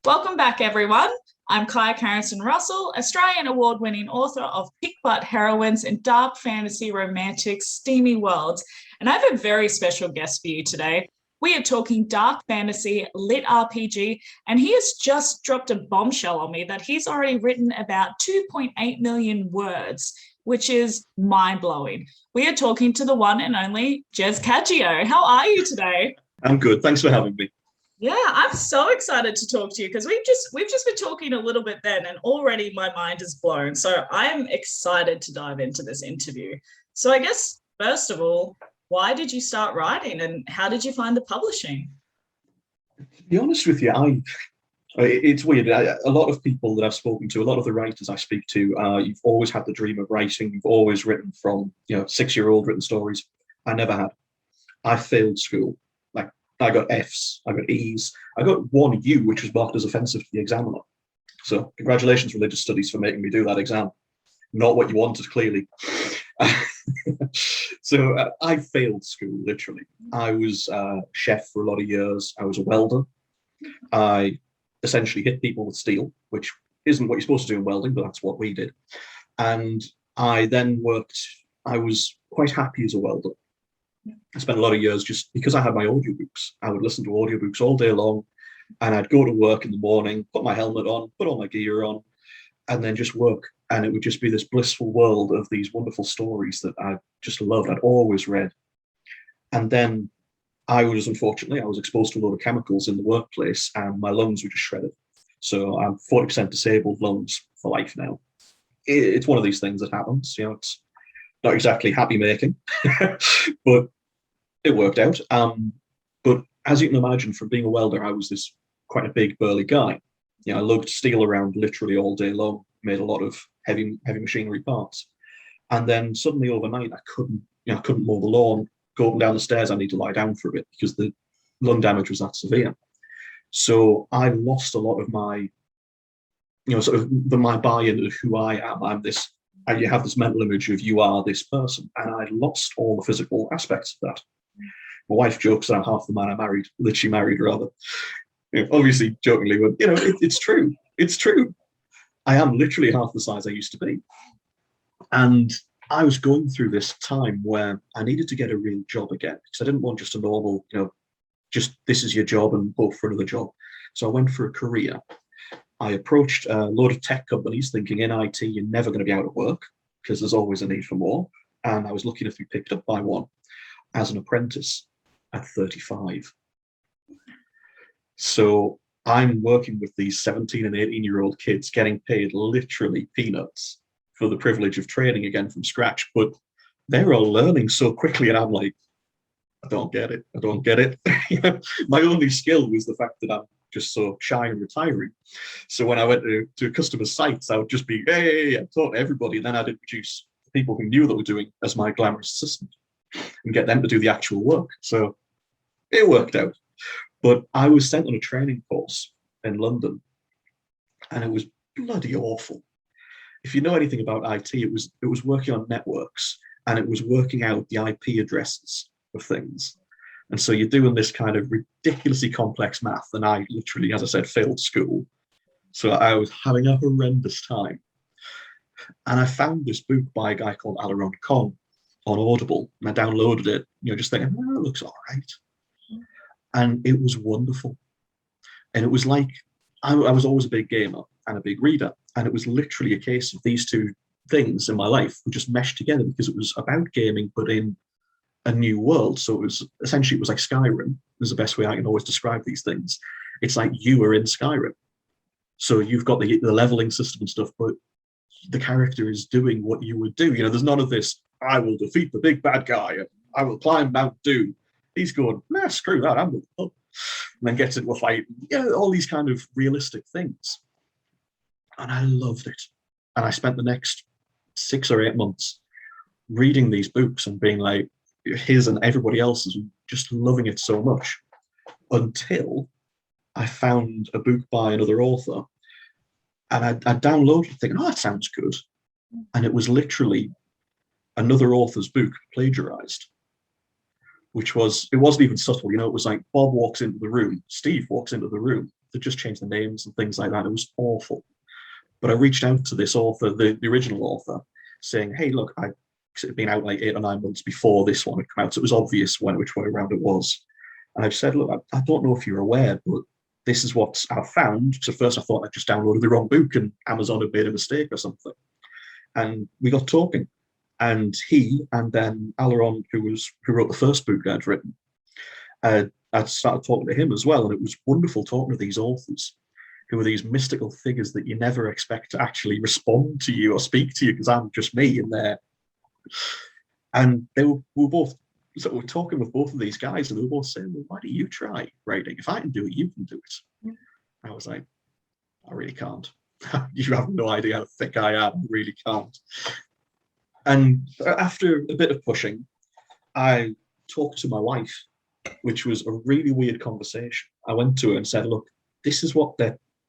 Welcome back, everyone. I'm Carrington-Russell, Australian award-winning author of Pick-Butt Heroines in Dark Fantasy, Romantic, Steamy Worlds. And I have a very special guest for you today. We are talking dark fantasy, lit RPG, and he has just dropped a bombshell on me that he's already written about 2.8 million words, which is mind-blowing. We are talking to the one and only Jez Cajiao. How are you today? I'm good. Thanks for having me. Yeah, I'm so excited to talk to you because we've just been talking a little bit then, and already my mind is blown. So I'm excited to dive into this interview. So I guess first of all, why did you start writing, and how did you find the publishing? To be honest with you, it's weird. A lot of people that I've spoken to, a lot of the writers I speak to, you've always had the dream of writing. You've always written from, 6-year-old written stories. I never had. I failed school. I got Fs, I got Es, I got one U, which was marked as offensive to the examiner. So congratulations, religious studies, for making me do that exam. Not what you wanted, clearly. So I failed school, literally. I was a chef for a lot of years. I was a welder. I essentially hit people with steel, which isn't what you're supposed to do in welding, but that's what we did. And I then I was quite happy as a welder. I spent a lot of years just because I had my audiobooks. I would listen to audiobooks all day long, and I'd go to work in the morning, put my helmet on, put all my gear on, and then just work. And it would just be this blissful world of these wonderful stories that I just loved. I'd always read. And then I was exposed to a lot of chemicals in the workplace, and my lungs were just shredded. So I'm 40% disabled lungs for life now. It's one of these things that happens. It's not exactly happy making, but it worked out. But as you can imagine, from being a welder, I was this quite a big, burly guy. I lugged steel around literally all day long, made a lot of heavy machinery parts. And then suddenly overnight, I couldn't mow the lawn, go up and down the stairs. I need to lie down for a bit because the lung damage was that severe. So I lost a lot of my, my buy-in of who I am. You have this mental image of you are this person, and I lost all the physical aspects of that. My wife jokes that I'm half the man I married, that she married rather. Obviously jokingly, but it's true. It's true. I am literally half the size I used to be. And I was going through this time where I needed to get a real job again, because I didn't want just a normal, just this is your job and hope for another job. So I went for a career. I approached a load of tech companies thinking in IT, you're never going to be out of work because there's always a need for more. And I was lucky enough to be picked up by one as an apprentice at 35. So I'm working with these 17 and 18-year-old kids getting paid literally peanuts for the privilege of training again from scratch. But they're all learning so quickly, and I'm like, I don't get it. I don't get it. My only skill was the fact that I'm just so shy and retiring. So when I went to customer sites, I would just be, hey, I talk to everybody. And then I'd introduce people who knew that were doing as my glamorous assistant and get them to do the actual work. So it worked out. But I was sent on a training course in London, and it was bloody awful. If you know anything about IT, it was working on networks, and it was working out the IP addresses of things. And so you're doing this kind of ridiculously complex math, and I literally, as I said, failed school. So I was having a horrendous time. And I found this book by a guy called Alaron Con on Audible, and I downloaded it, just thinking, it looks all right. And it was wonderful. And it was like, I was always a big gamer and a big reader. And it was literally a case of these two things in my life would just mesh together because it was about gaming, but in a new world. So it was like Skyrim is the best way I can always describe these things. It's like you are in Skyrim. So you've got the leveling system and stuff, but the character is doing what you would do. There's none of this, I will defeat the big bad guy, and I will climb Mount Doom. He's going, nah, screw that, I'm with them. And then gets into a fight, all these kind of realistic things. And I loved it. And I spent the next 6 or 8 months reading these books and being like, his and everybody else's, just loving it so much, until I found a book by another author, and I downloaded it thinking, that sounds good. And it was literally another author's book plagiarized. It wasn't even subtle, it was like Bob walks into the room, Steve walks into the room, they just changed the names and things like that. It was awful. But I reached out to this author, the original author, saying, hey, look, it had been out like 8 or 9 months before this one had come out, so it was obvious which way around it was. And I said, look, I don't know if you're aware, but this is what I've found. So first I thought I just downloaded the wrong book and Amazon had made a mistake or something. And we got talking. And he and then Alaron, who wrote the first book I'd written, I started talking to him as well. And it was wonderful talking to these authors who are these mystical figures that you never expect to actually respond to you or speak to you, because I'm just me in there. And we were both, so we're talking with both of these guys, and they were both saying, well, why don't you try writing? If I can do it, you can do it. Yeah. I was like, I really can't. You have no idea how thick I am. I really can't. And after a bit of pushing, I talked to my wife, which was a really weird conversation. I went to her and said, look, this is what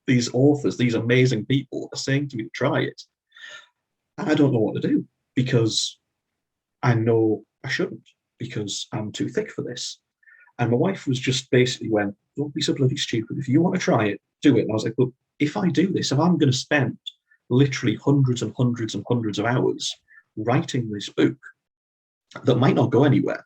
these authors, these amazing people are saying to me to try it. And I don't know what to do, because I know I shouldn't, because I'm too thick for this. And my wife was just basically went, don't be so bloody stupid. If you want to try it, do it. And I was like, look, if I do this, if I'm going to spend literally hundreds and hundreds and hundreds of hours writing this book that might not go anywhere,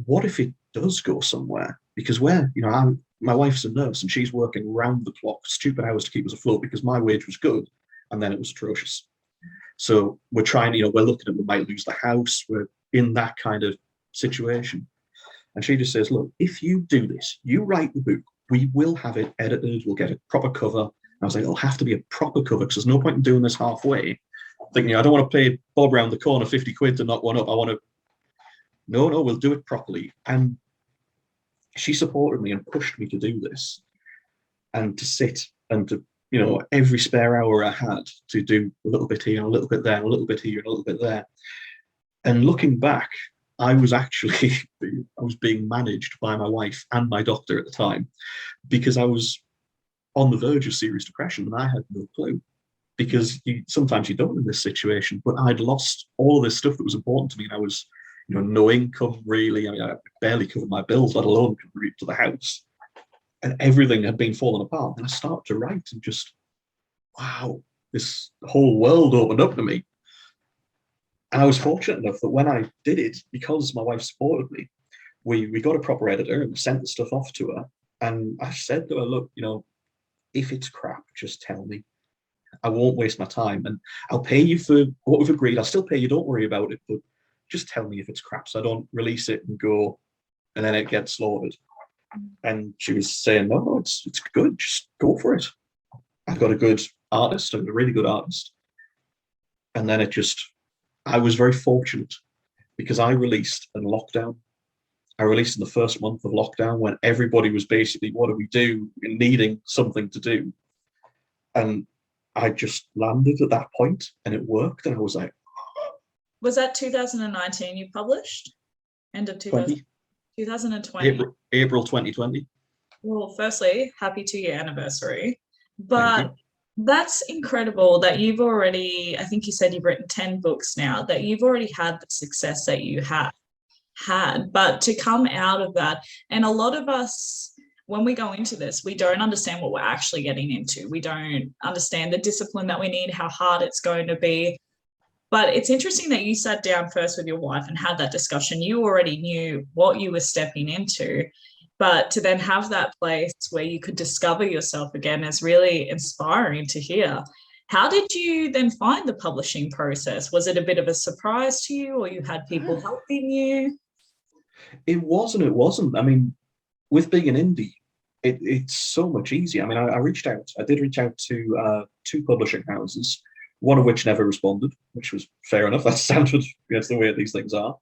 what if it does go somewhere? Because my wife's a nurse and she's working round the clock, stupid hours to keep us afloat, because my wage was good and then it was atrocious. So we're trying, we're looking at, we might lose the house. We're in that kind of situation. And she just says, look, if you do this, you write the book, we will have it edited, we'll get a proper cover. And I was like, it'll have to be a proper cover, because there's no point in doing this halfway. Thinking, I don't want to pay Bob round the corner 50 quid to knock one up. I want to, no, we'll do it properly. And she supported me and pushed me to do this, and to sit and to, every spare hour I had to do a little bit here, a little bit there, a little bit here, a little bit there. And looking back, I was being managed by my wife and my doctor at the time, because I was on the verge of serious depression and I had no clue. Because sometimes you don't in this situation, but I'd lost all of this stuff that was important to me, and I was, no income really. I mean, I barely covered my bills, let alone contribute to the house, and everything had been falling apart. And I started to write, and just, wow, this whole world opened up to me. And I was fortunate enough that when I did it, because my wife supported me, we got a proper editor and sent the stuff off to her. And I said to her, look, if it's crap, just tell me. I won't waste my time, and I'll pay you for what we've agreed. I'll still pay you, don't worry about it, but just tell me if it's crap, so I don't release it and go, and then it gets slaughtered. And she was saying, no, it's good, just go for it. I've got a good artist, I'm a really good artist. And then I was very fortunate, because I released in lockdown. I released in the first month of lockdown, when everybody was basically, what do we do, needing something to do. And I just landed at that point, and it worked. And I was like, was that 2019 you published? End of 2020? April 2020. Well, firstly, happy 2-year anniversary. But that's incredible that you've already, I think you said you've written 10 books now, that you've already had the success that you have had. But to come out of that, and a lot of us, when we go into this, we don't understand what we're actually getting into. We don't understand the discipline that we need, how hard it's going to be. But it's interesting that you sat down first with your wife and had that discussion. You already knew what you were stepping into, but to then have that place where you could discover yourself again is really inspiring to hear. How did you then find the publishing process? Was it a bit of a surprise to you, or you had people helping you? It wasn't. I mean, with being an indie, it's so much easier. I mean, I did reach out to 2 publishing houses, one of which never responded, which was fair enough. That's standard. That's the way these things are.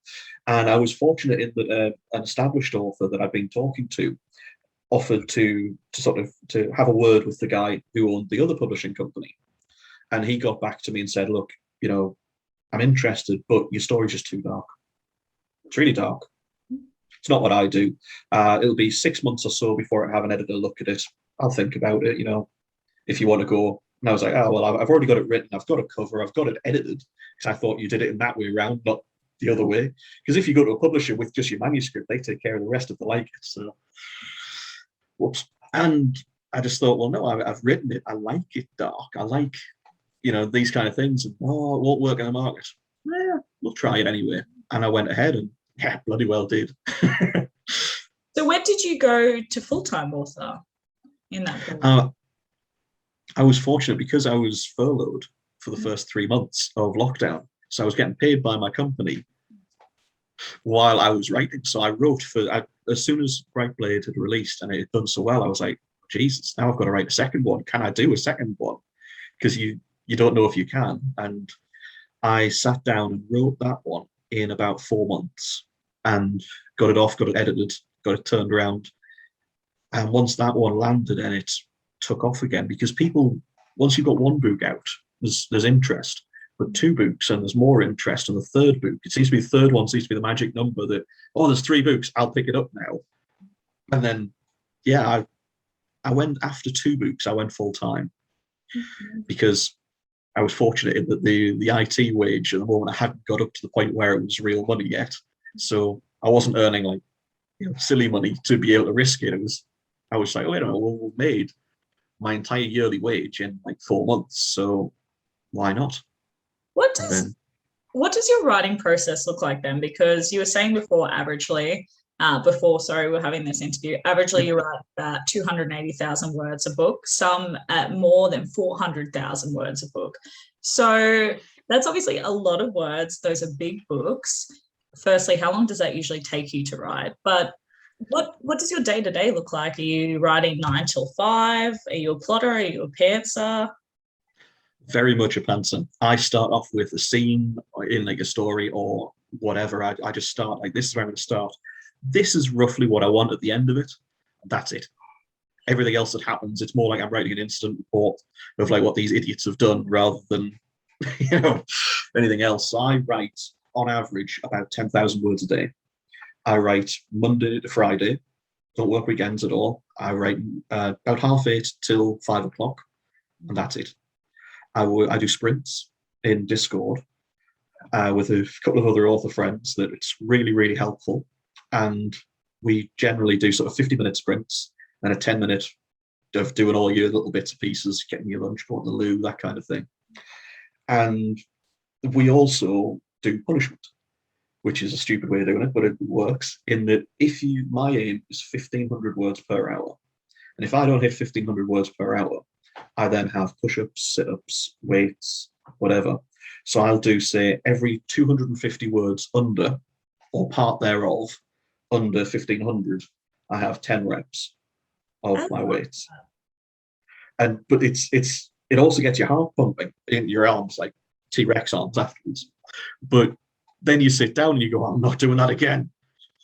And I was fortunate in that an established author that I'd been talking to offered to have a word with the guy who owned the other publishing company. And he got back to me and said, look, I'm interested, but your story's just too dark. It's really dark. It's not what I do. It'll be 6 months or so before I have an editor look at it. I'll think about it, if you want to go. And I was like, oh, well, I've already got it written. I've got a cover. I've got it edited. Because I thought you did it in that way around, not the other way. Because if you go to a publisher with just your manuscript, they take care of the rest if they like it. So, whoops. And I just thought, well, no, I've written it. I like it dark. I like, these kind of things. And, oh, it won't work in the market. Yeah, we'll try it anyway. And I went ahead and, yeah, bloody well did. So when did you go to full-time author in that period? I was fortunate because I was furloughed for the first 3 months of lockdown. So I was getting paid by my company while I was writing. So I wrote as soon as Bright Blade had released and it had done so well, I was like, Jesus, now I've got to write a second one. Can I do a second one? Because you don't know if you can. And I sat down and wrote that one in about 4 months and got it off, got it edited, got it turned around. And once that one landed and it took off again, because people, once you've got one book out, there's interest. But 2 books and there's more interest in the third book. It seems to be the third one seems to be the magic number that, oh, there's 3 books, I'll pick it up now. And then, yeah, I went after 2 books, I went full time because I was fortunate in that the IT wage at the moment I hadn't got up to the point where it was real money yet. So I wasn't earning like silly money to be able to risk it. I was like, oh, wait a minute, well, we've made my entire yearly wage in like 4 months, so why not? What does your writing process look like then? Because you were saying before, averagely, we're having this interview, averagely you write about 280,000 words a book, some at more than 400,000 words a book. So that's obviously a lot of words. Those are big books. Firstly, how long does that usually take you to write? But what does your day-to-day look like? Are you writing 9 till 5? Are you a plotter? Are you a pantser? Very much a pantser. I start off with a scene in like a story or whatever. I just start like, this is where I'm going to start. This is roughly what I want at the end of it. That's it. Everything else that happens, it's more like I'm writing an instant report of like what these idiots have done rather than anything else. So I write on average about 10,000 words a day. I write Monday to Friday, don't work weekends at all. I write about 8:30 till 5 o'clock, and that's it. I do sprints in Discord with a couple of other author friends that it's really, really helpful. And we generally do sort of 50-minute sprints and a 10-minute of doing all your little bits and pieces, getting your lunch, going to the loo, that kind of thing. And we also do punishment, which is a stupid way of doing it, but it works in that my aim is 1,500 words per hour. And if I don't hit 1,500 words per hour, I then have push-ups, sit-ups, weights, whatever. So I'll do, say, every 250 words under or part thereof, under 1,500, I have 10 reps of my weights. But it also gets your heart pumping in your arms, like T-Rex arms afterwards. But then you sit down and you go, I'm not doing that again.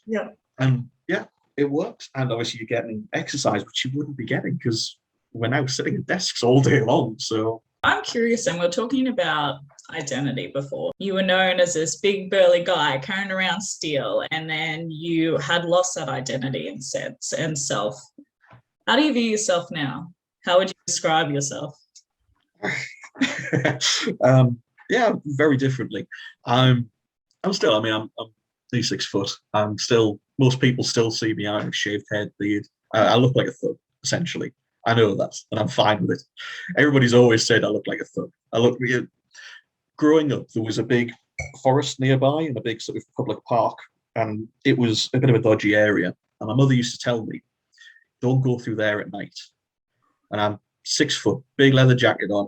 Yeah. And yeah, it works. And obviously you're getting exercise, which you wouldn't be getting because we're now sitting at desks all day long. So I'm curious, and we're talking about identity before. You were known as this big burly guy carrying around steel, and then you had lost that identity and sense and self. How do you view yourself now? How would you describe yourself? Yeah, very differently. I'm nearly 6 foot. Most people still see me. I have a shaved head, beard. I look like a thug, essentially. I know that, and I'm fine with it. Everybody's always said I look like a thug. Growing up, there was a big forest nearby and a big sort of public park, and it was a bit of a dodgy area. And my mother used to tell me, don't go through there at night. And I'm 6 foot, big leather jacket on,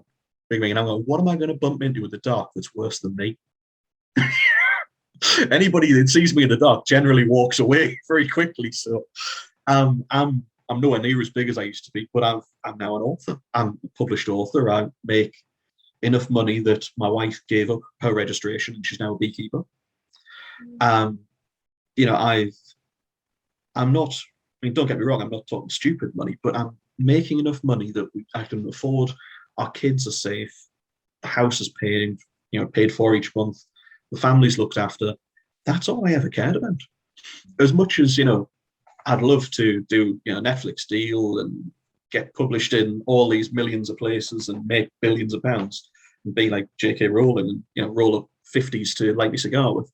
big ring, and I'm going, what am I going to bump into in the dark that's worse than me? Anybody that sees me in the dark generally walks away very quickly. So I'm nowhere near as big as I used to be, but I'm now an author. I'm a published author. I make enough money that my wife gave up her registration and she's now a beekeeper. I'm not, don't get me wrong, I'm not talking stupid money, but I'm making enough money that I can afford. Our kids are safe. The house is paid for each month. The family's looked after. That's all I ever cared about. As much as, I'd love to do, a Netflix deal and get published in all these millions of places and make billions of pounds and be like J.K. Rowling and, roll up 50s to light me cigar with.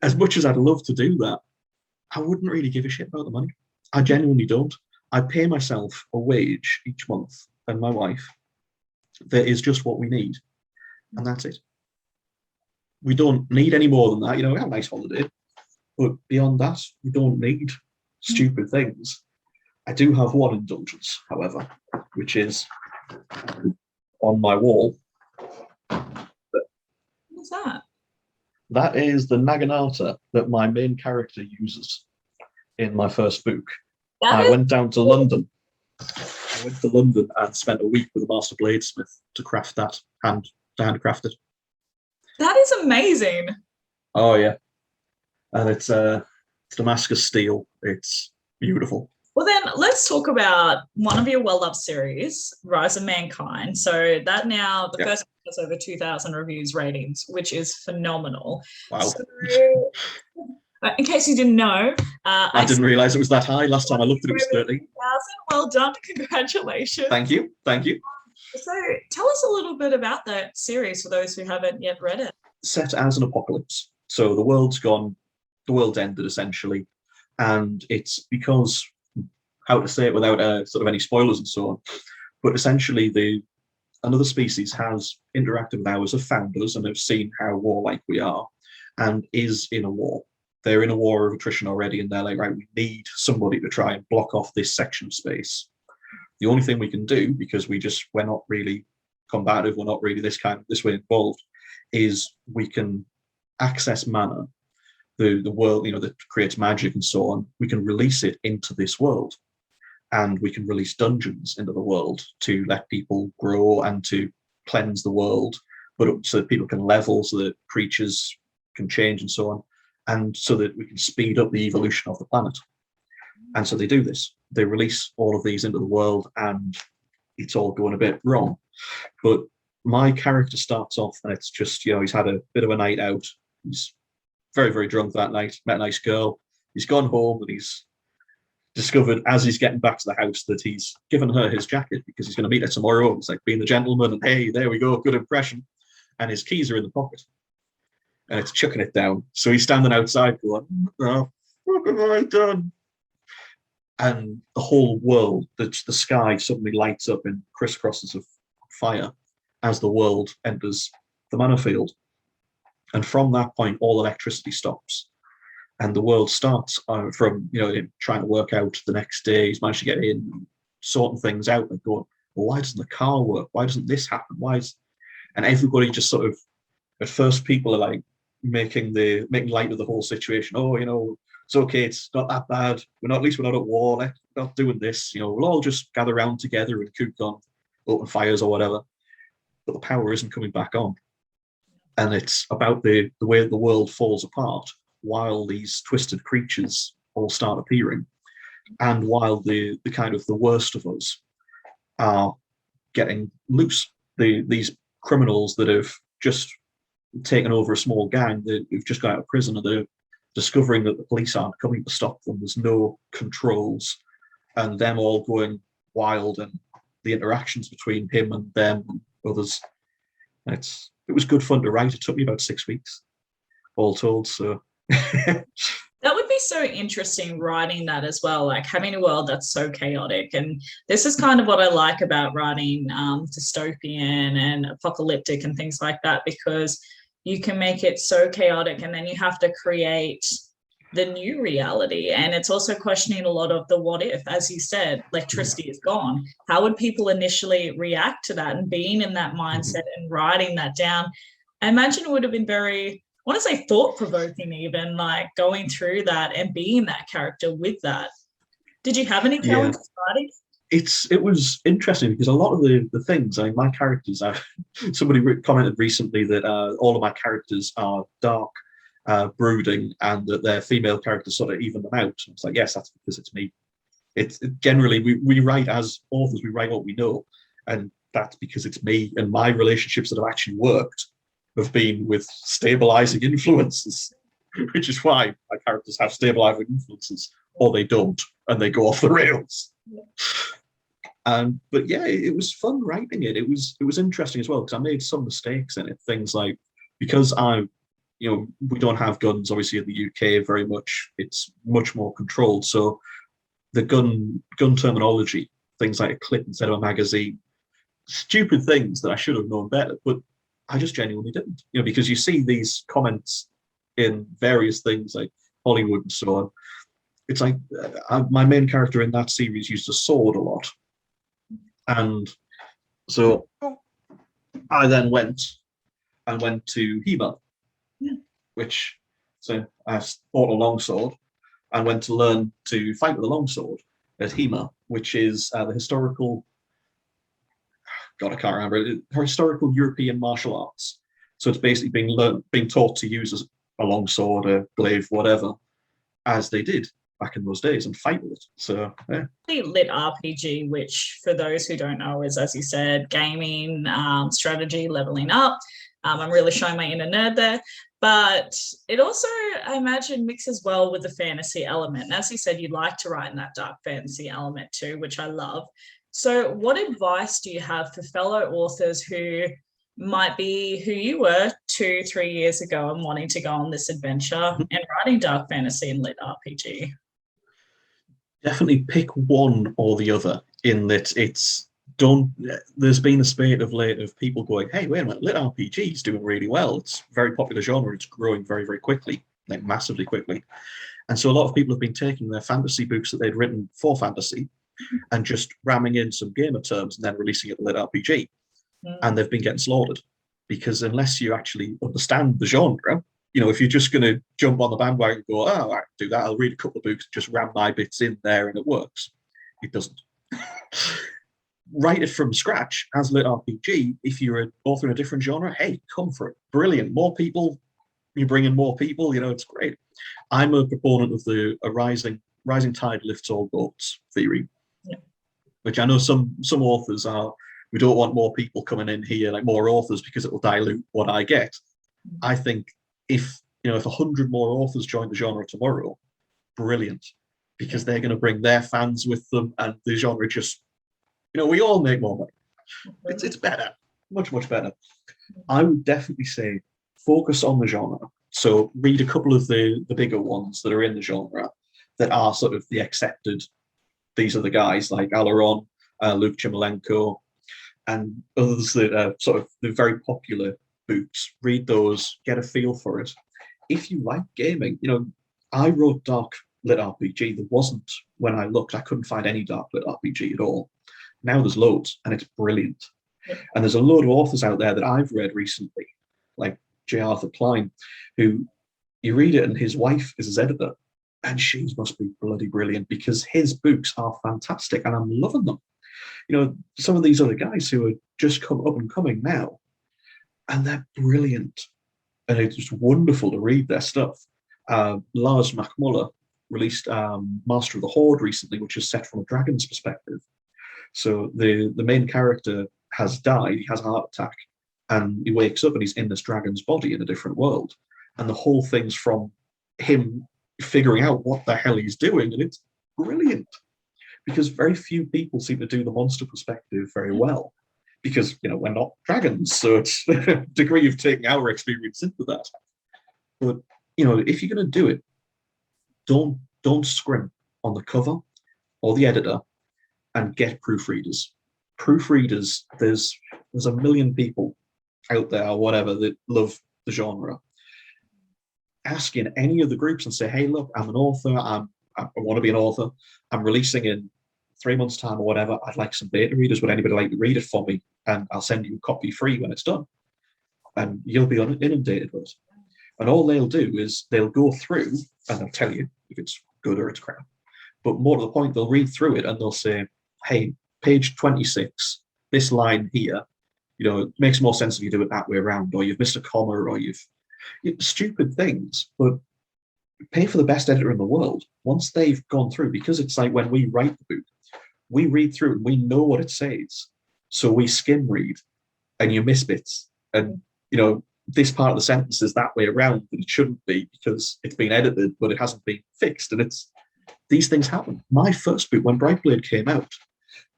As much as I'd love to do that, I wouldn't really give a shit about the money. I genuinely don't. I pay myself a wage each month and my wife that is just what we need. And that's it. We don't need any more than that. We have a nice holiday. But beyond that, we don't need stupid things. I do have one indulgence, however, which is on my wall. What's that? That is the Naginata that my main character uses in my first book. I went down to London. I went to London and spent a week with a master bladesmith to craft that, handcrafted. That is amazing. Oh yeah, and it's Damascus steel. It's beautiful. Well, then let's talk about one of your well-loved series, Rise of Mankind. So that now, the first one has over 2,000 reviews ratings, which is phenomenal. Wow. So, in case you didn't know, I didn't realise it was that high. Last time I looked at it, it was 30,000. Well done. Congratulations. Thank you. Thank you. So tell us a little bit about that series for those who haven't yet read it. Set as an apocalypse. So the world's gone, the world's ended essentially. And it's because, how to say it without sort of any spoilers and so on, but essentially another species has interacted with ours, have found us and have seen how warlike we are and is in a war. They're in a war of attrition already and they're like, right, we need somebody to try and block off this section of space. The only thing we can do, because we're not really combative, we're not really this way involved, is we can access mana, the world, that creates magic and so on. We can release it into this world, and we can release dungeons into the world to let people grow and to cleanse the world, but so that people can level, so that creatures can change and so on, and so that we can speed up the evolution of the planet. And so they do this. They release all of these into the world, and it's all going a bit wrong. But my character starts off, and it's just, he's had a bit of a night out. He's very, very drunk that night, met a nice girl. He's gone home, and he's discovered as he's getting back to the house that he's given her his jacket because he's going to meet her tomorrow. It's like being the gentleman, and hey, there we go, good impression. And his keys are in the pocket. And it's chucking it down. So he's standing outside going, oh, what have I done? And the whole world, the sky suddenly lights up in crisscrosses of fire as the world enters the mana field. And from that point, all electricity stops. And the world starts from, trying to work out the next day. He's managed to get in, sorting things out and going, well, why doesn't the car work? Why doesn't this happen? And everybody just sort of, at first people are like making light of the whole situation. Oh, it's okay, it's not that bad. At least we're not at war. We're not doing this. We'll all just gather around together and cook on open fires or whatever. But the power isn't coming back on. And it's about the way the world falls apart while these twisted creatures all start appearing. And while the kind of the worst of us are getting loose. These criminals that have just taken over a small gang who've just got out of prison, and they're discovering that the police aren't coming to stop them. There's no controls, and them all going wild, and the interactions between him and them and others. It was good fun to write. It took me about 6 weeks, all told. So that would be so interesting writing that as well, like having a world that's so chaotic. And this is kind of what I like about writing dystopian and apocalyptic and things like that, because you can make it so chaotic and then you have to create the new reality. And it's also questioning a lot of the what if. As you said, electricity is gone. How would people initially react to that? And being in that mindset and writing that down, I imagine it would have been very, I want to say thought-provoking even, like going through that and being that character with that. Did you have any challenges writing? It was interesting because a lot of the things, my characters, somebody commented recently that all of my characters are dark, brooding, and that their female characters sort of even them out. It's like, yes, that's because it's me. It's generally, we write as authors, we write what we know, and that's because it's me, and my relationships that have actually worked have been with stabilizing influences, which is why my characters have stabilizing influences, or they don't, and they go off the rails. But yeah, it was fun writing it. It was interesting as well because I made some mistakes in it. Things like, because we don't have guns obviously in the UK very much. It's much more controlled. So the gun terminology, things like a clip instead of a magazine, stupid things that I should have known better, but I just genuinely didn't. Because you see these comments in various things like Hollywood and so on. It's like my main character in that series used a sword a lot, and so I then went to HEMA, so I bought a longsword and went to learn to fight with a longsword at HEMA, which is the historical, God, I can't remember it, historical European martial arts. So it's basically being taught to use a longsword, a glaive, whatever, as they did back in those days, and fight with it. So yeah. The lit RPG, which for those who don't know is, as you said, gaming, strategy, leveling up. I'm really showing my inner nerd there. But it also, I imagine, mixes well with the fantasy element. And as you said, you like to write in that dark fantasy element too, which I love. So what advice do you have for fellow authors who might be who you were 2-3 years ago and wanting to go on this adventure and writing dark fantasy and lit RPG? Definitely pick one or the other, in that there's been a spate of late of people going, hey, wait a minute, lit RPG is doing really well. It's a very popular genre. It's growing very, very quickly, like massively quickly. And so a lot of people have been taking their fantasy books that they'd written for fantasy and just ramming in some gamer terms and then releasing it lit RPG. And they've been getting slaughtered, because unless you actually understand the genre, if you're just going to jump on the bandwagon and go, oh, I can do that, I'll read a couple of books, just ram my bits in there and it works. It doesn't. Write it from scratch as lit RPG. If you're an author in a different genre, hey, come for it. Brilliant. More people, you bring in more people, it's great. I'm a proponent of the rising tide lifts all boats theory, which I know some authors are. We don't want more people coming in here, like more authors, because it will dilute what I get. I think if 100 more authors join the genre tomorrow, brilliant, because they're going to bring their fans with them, and the genre just, we all make more money. It's better, much, much better. I would definitely say focus on the genre. So read a couple of the bigger ones that are in the genre that are sort of the accepted. These are the guys like Alaron, Luke Chimolenko, and others that are sort of the very popular books. Read those, get a feel for it. If you like gaming, I wrote dark lit RPG. There wasn't, when I looked, I couldn't find any dark lit RPG at all. Now there's loads, and it's brilliant. And there's a load of authors out there that I've read recently, like J. Arthur Klein, who you read it and his wife is his editor, and she must be bloody brilliant, because his books are fantastic and I'm loving them. Some of these other guys who are just up and coming now, and they're brilliant. And it's just wonderful to read their stuff. Lars McMullen released Master of the Horde recently, which is set from a dragon's perspective. So the main character has died, he has a heart attack, and he wakes up and he's in this dragon's body in a different world. And the whole thing's from him figuring out what the hell he's doing, and it's brilliant. Because very few people seem to do the monster perspective very well. Because, we're not dragons, so it's a degree of taking our experience into that. But, if you're going to do it, don't scrimp on the cover or the editor, and get proofreaders. Proofreaders, there's a million people out there or whatever that love the genre. Ask in any of the groups and say, hey, look, I'm an author, I want to be an author, I'm releasing in 3 months' time or whatever, I'd like some beta readers, would anybody like to read it for me? And I'll send you a copy free when it's done. And you'll be inundated with it. And all they'll do is they'll go through and they'll tell you if it's good or it's crap. But more to the point, they'll read through it and they'll say, hey, page 26, this line here, it makes more sense if you do it that way around, or you've missed a comma, or stupid things. But pay for the best editor in the world. Once they've gone through, because it's like when we write the book, we read through and we know what it says. So we skim read, and you miss bits. And, this part of the sentence is that way around, but it shouldn't be, because it's been edited, but it hasn't been fixed. And these things happen. My first book, when Brightblade came out,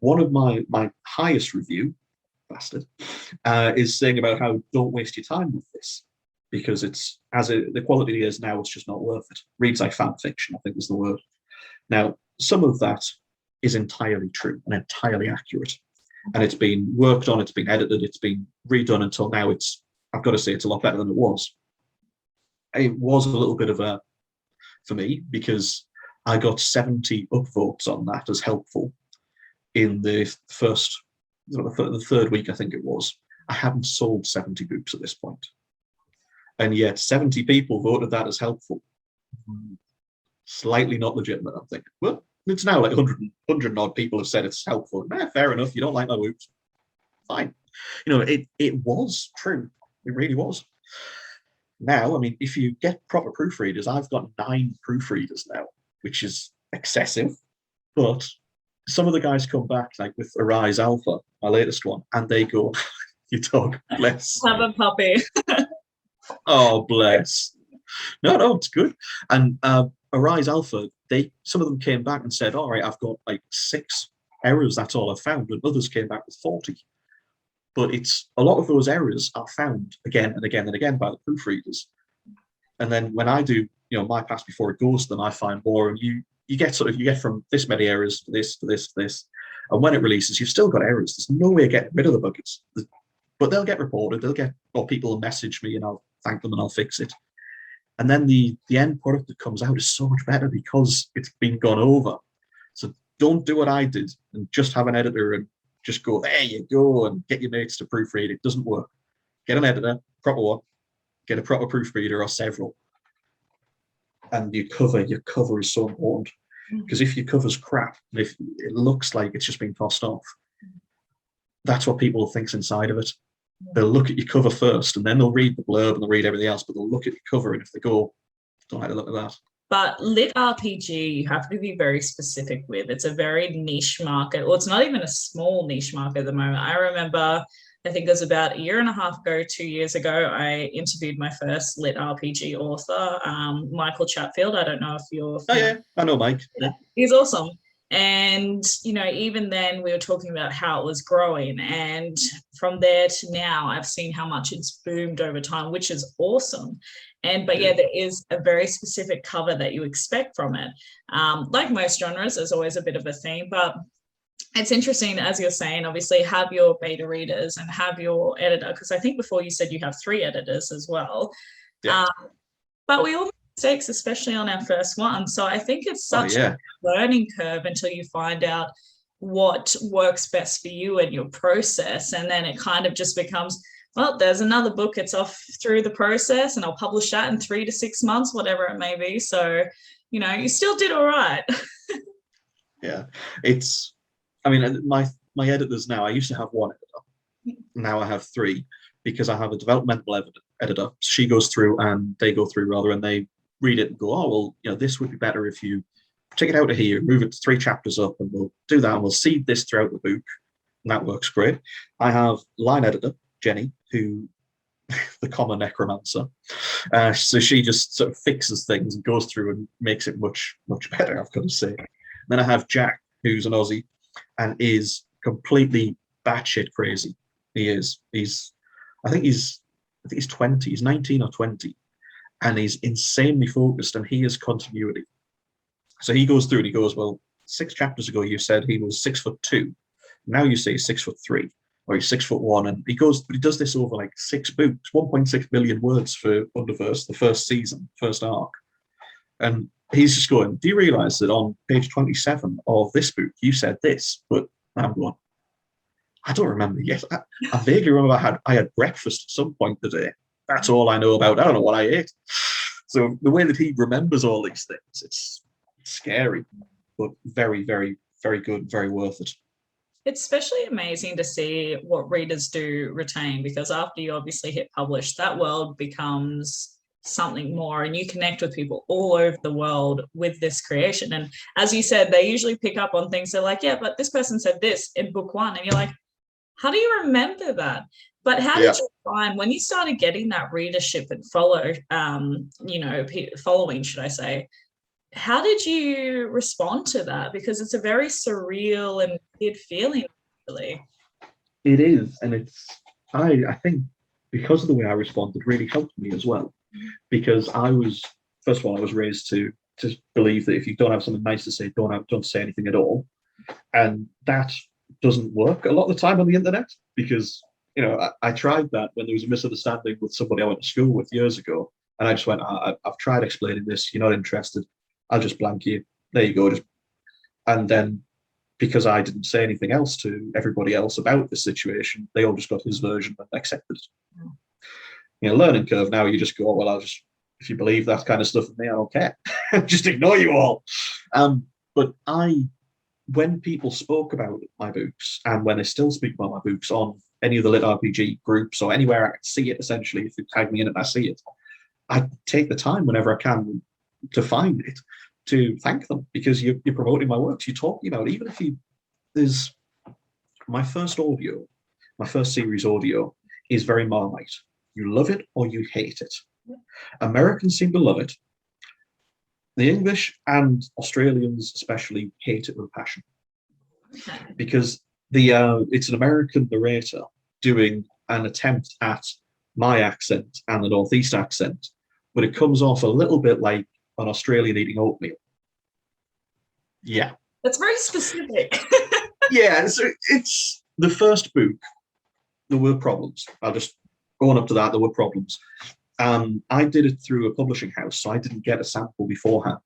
one of my highest review, bastard, is saying about how don't waste your time with this, because the quality it is now, it's just not worth it. Reads like fan fiction, I think is the word. Now, some of that is entirely true and entirely accurate. And it's been worked on, it's been edited, it's been redone until now. I've got to say, it's a lot better than it was. It was a little bit of a, for me, because I got 70 upvotes on that as helpful in the third week, I think it was. I hadn't sold 70 books at this point. And yet 70 people voted that as helpful. Slightly not legitimate, I'm thinking. Well, it's now like 100 odd people have said it's helpful. Fair enough, you don't like my books. Fine. It was true. It really was. Now, I mean, if you get proper proofreaders, I've got 9 proofreaders now, which is excessive. But some of the guys come back, like with Arise Alpha, my latest one, and they go, "You dog, bless. Have a puppy." Oh, bless. No, it's good. And Arise Alpha, some of them came back and said, "All right, I've got like 6 errors. That's all I've found." And others came back with 40. But a lot of those errors are found again and again and again by the proofreaders. And then when I do, my pass before it goes to them, I find more, and you get from this many errors to this to this to this. And when it releases, you've still got errors. There's no way of getting rid of the buggers. But they'll get reported. Or people will message me and I'll thank them and I'll fix it. And then the end product that comes out is so much better because it's been gone over. So don't do what I did and just have an editor and just go, there you go, and get your mates to proofread. It doesn't work. Get an editor, proper one, get a proper proofreader or several. And your cover is so important. Because if your cover's crap, and if it looks like it's just been tossed off, that's what people think's inside of it. They'll look at your cover first, and then they'll read the blurb and they'll read everything else, but they'll look at your cover, and if they go, don't like the look of that. But lit RPG, you have to be very specific with. It's a very niche market. Well, it's not even a small niche market at the moment. I remember, I think it was about a year and a half ago, 2 years ago, I interviewed my first lit RPG author, Michael Chatfield. I don't know if you're... Oh, yeah, I know Mike. Yeah. He's awesome. And, even then we were talking about how it was growing. And from there to now, I've seen how much it's boomed over time, which is awesome. But there is a very specific cover that you expect from it. Like most genres, there's always a bit of a theme, but it's interesting, as you're saying, obviously have your beta readers and have your editor, because I think before you said you have 3 editors as well. Yeah. But we all make mistakes, especially on our first one. So I think it's such a learning curve until you find out what works best for you and your process. And then it kind of just becomes, well, there's another book, it's off through the process and I'll publish that in 3 to 6 months, whatever it may be. So, you still did all right. Yeah, my editors now, I used to have 1 editor. Now I have 3 because I have a developmental editor. She goes through and they go through rather, and they read it and go, oh, well, this would be better if you take it out of here, move it 3 chapters up, and we'll do that and we'll seed this throughout the book. And that works great. I have line editor, Jenny, who the common necromancer. So she just sort of fixes things and goes through and makes it much, much better, I've got to say. Then I have Jack, who's an Aussie and is completely batshit crazy. He is. I think he's 20. He's 19 or 20. And he's insanely focused, and he has continuity. So he goes through and he goes, well, 6 chapters ago you said he was 6'2". Now you say 6'3". Or he's 6'1", and he does this over like 6 books, 1.6 million words for Underverse, the first season, first arc. And he's just going, do you realize that on page 27 of this book, you said this? But I'm going, I don't remember. Yes, I vaguely remember I had breakfast at some point today. That's all I know about. I don't know what I ate. So the way that he remembers all these things, it's scary, but very, very, very good, very worth it. It's especially amazing to see what readers do retain, because after you obviously hit publish, that world becomes something more, and you connect with people all over the world with this creation. And as you said, they usually pick up on things. They're like, yeah, but this person said this in book 1. And you're like, how do you remember that? But how did you find when you started getting that readership and following, should I say, how did you respond to that? Because it's a very surreal and weird feeling, really. It is, and I think because of the way I responded really helped me as well. Because first of all, I was raised to to believe that if you don't have something nice to say, don't say anything at all. And that doesn't work a lot of the time on the internet, because I tried that when there was a misunderstanding with somebody I went to school with years ago, and I just went, I've tried explaining this, you're not interested, I'll just blank you. There you go. And then because I didn't say anything else to everybody else about this situation, they all just got his version and accepted it. Learning curve now, you just go, well, if you believe that kind of stuff with me, I don't care. Just ignore you all. But when people spoke about my books, and when they still speak about my books on any of the Lit RPG groups or anywhere I can see it, essentially, if you tag me in and I see it, I take the time whenever I can to find it, to thank them, because you're promoting my works, you're talking about it. Even if there's my first series audio is very Marmite. You love it or you hate it. Americans seem to love it. The English and Australians especially hate it with a passion, because it's an American narrator doing an attempt at my accent and the Northeast accent, but it comes off a little bit like an Australian eating oatmeal. Yeah. That's very specific. Yeah, so it's the first book. There were problems. Going up to that, there were problems. I did it through a publishing house, so I didn't get a sample beforehand.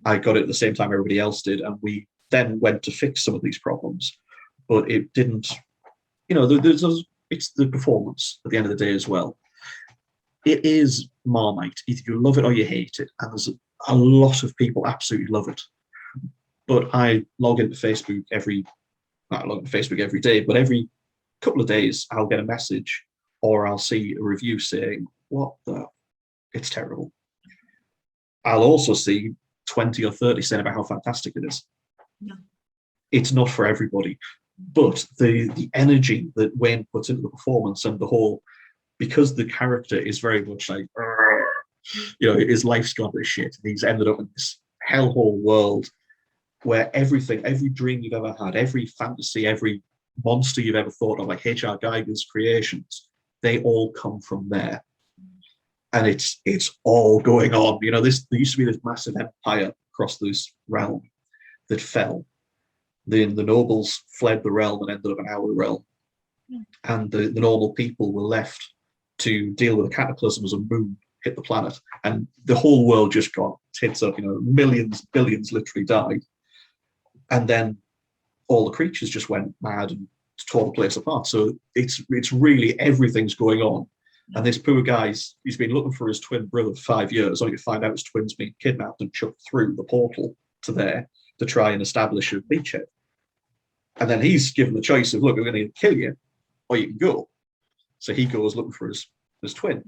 I got it at the same time everybody else did, and we then went to fix some of these problems. But it didn't, it's the performance at the end of the day as well. It is Marmite. Either you love it or you hate it, and there's a lot of people absolutely love it. But I log into Facebook every day, but every couple of days I'll get a message or I'll see a review saying, it's terrible. I'll also see 20 or 30 saying about how fantastic it is. No. It's not for everybody, but the energy that Wayne puts into the performance and the whole, because the character is very much like, his life's gone to shit. He's ended up in this hellhole world where everything, every dream you've ever had, every fantasy, every monster you've ever thought of, like H.R. Geiger's creations, they all come from there. And it's all going on. There used to be this massive empire across this realm that fell. The nobles fled the realm and ended up in our realm. And the normal people were left to deal with the cataclysm as a moon hit the planet. And the whole world just got tits up, millions, billions literally died. And then all the creatures just went mad and tore the place apart. So it's really, everything's going on. And this poor guy's, he's been looking for his twin brother for 5 years, only to find out his twin's been kidnapped and chucked through the portal to there to try and establish a beachhead. And then he's given the choice of, look, we're going to kill you, or you can go. So he goes looking for his twin.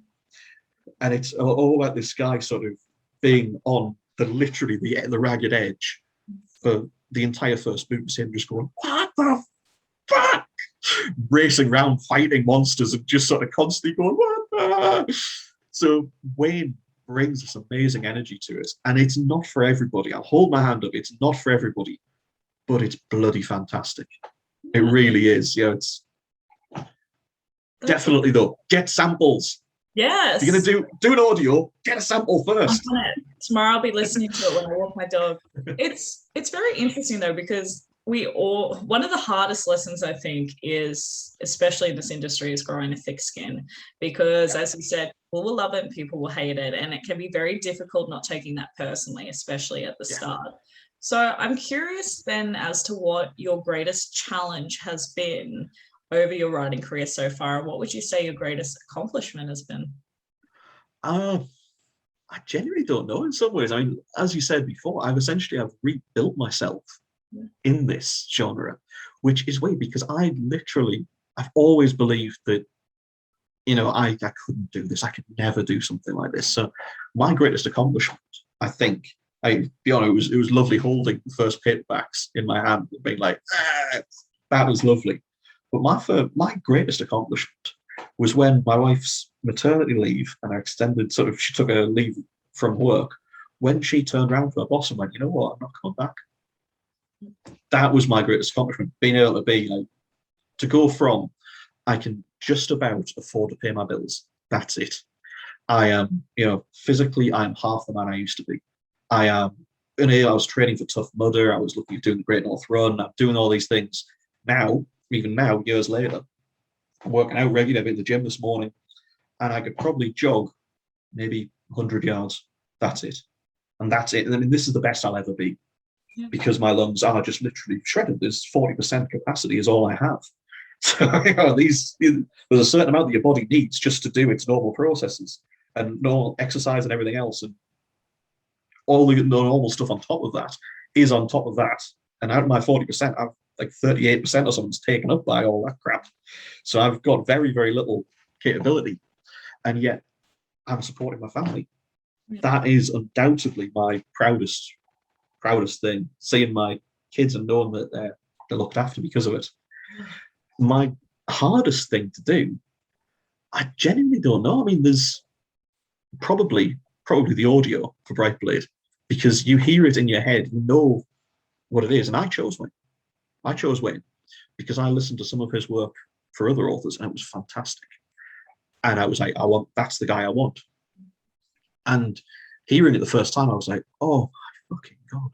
And it's all about this guy sort of being on literally the ragged edge for the entire first book, him just going, what the fuck? Racing around, fighting monsters, and just sort of constantly going, what the? So Wayne brings this amazing energy to it, and it's not for everybody. I'll hold my hand up. It's not for everybody, but it's bloody fantastic. It really is. It's definitely, though, get samples. Yes. If you're going to do an audio, get a sample first. Tomorrow I'll be listening to it when I walk my dog. It's very interesting, though, because one of the hardest lessons, I think, is, especially in this industry, is growing a thick skin, because as you said, people will love it and people will hate it. And it can be very difficult not taking that personally, especially at the start. So I'm curious then as to what your greatest challenge has been over your writing career so far. What would you say your greatest accomplishment has been? I genuinely don't know in some ways. I mean, as you said before, I've rebuilt myself in this genre, which is weird because I've always believed that, I couldn't do this. I could never do something like this. So my greatest accomplishment, I think, it was lovely holding the first paperbacks in my hand and being like, that was lovely. But my greatest accomplishment was when my wife's maternity leave and I extended, she took a leave from work, when she turned around to her boss and went, you know what, I'm not coming back. That was my greatest accomplishment, being able to go from, I can just about afford to pay my bills. That's it. I am, physically, I'm half the man I used to be. I am And I was training for Tough Mudder. I was looking at doing the Great North Run. I'm doing all these things now, even now, years later. I'm working out regularly at the gym this morning, and I could probably jog maybe 100 yards. That's it. And that's it. And I mean, this is the best I'll ever be because my lungs are just literally shredded. There's 40% capacity is all I have. So there's a certain amount that your body needs just to do its normal processes and normal exercise and everything else. And all the normal stuff on top of that is on top of that. And out of my 40%, I've like 38% or something's taken up by all that crap. So I've got very, very little capability. And yet I'm supporting my family. That is undoubtedly my proudest thing, seeing my kids and knowing that they're looked after because of it. My hardest thing to do, I genuinely don't know. I mean, there's probably the audio for Brightblade, because you hear it in your head, you know what it is. And I chose Wayne because I listened to some of his work for other authors, and it was fantastic. And I was like, that's the guy I want. And hearing it the first time, I was like, oh my fucking God.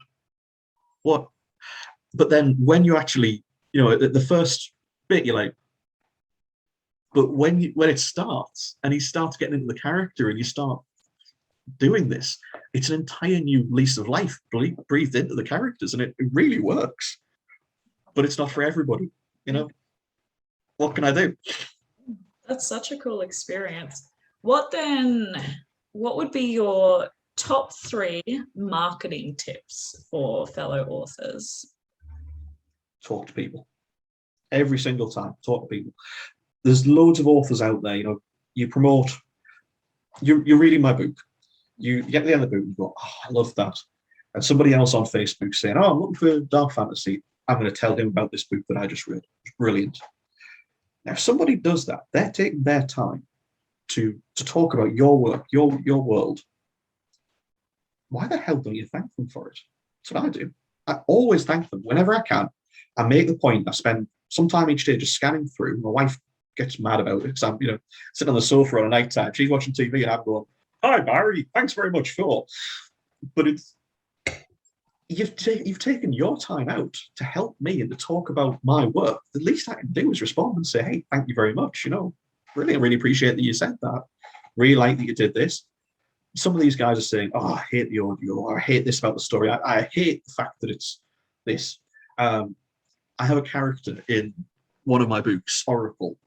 What? But then when you actually, the first bit, you're like, but when it starts and he starts getting into the character and you start doing this, it's an entire new lease of life breathed into the characters, and it really works. But it's not for everybody, What can I do? That's such a cool experience. What would be your top 3 marketing tips for fellow authors? Talk to people. Every single time, talk to people. There's loads of authors out there, you promote, you're reading my book. You get to the end of the book and you go, oh, I love that. And somebody else on Facebook saying, oh, I'm looking for dark fantasy. I'm going to tell him about this book that I just read. It's brilliant. Now, if somebody does that, they're taking their time to talk about your work, your world. Why the hell don't you thank them for it? That's what I do. I always thank them whenever I can. I make the point. I spend some time each day just scanning through. My wife gets mad about it because I'm, sitting on the sofa on a night time. She's watching TV and I'm going, hi, Barry, thanks very much for. But you've taken your time out to help me and to talk about my work. The least I can do is respond and say, hey, thank you very much. Really appreciate that you said that. Really like that you did this. Some of these guys are saying, oh, I hate the audio, or I hate this about the story. I hate the fact that it's this. I have a character in one of my books, Oracle,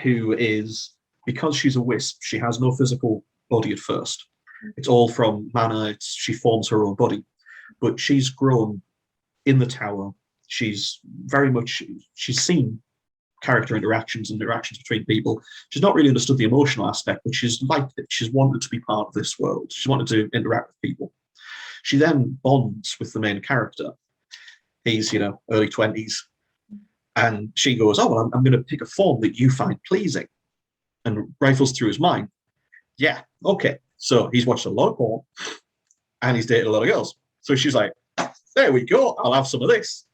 who is, because she's a wisp, she has no physical body at first. It's all from mana. She forms her own body. But she's grown in the tower. She's seen character interactions and interactions between people. She's not really understood the emotional aspect, but she's liked it. She's wanted to be part of this world. She's wanted to interact with people. She then bonds with the main character. He's, early 20s. And she goes, oh, well, I'm going to pick a form that you find pleasing. And rifles through his mind. Yeah, okay. So he's watched a lot of porn and he's dated a lot of girls. So she's like, there we go. I'll have some of this.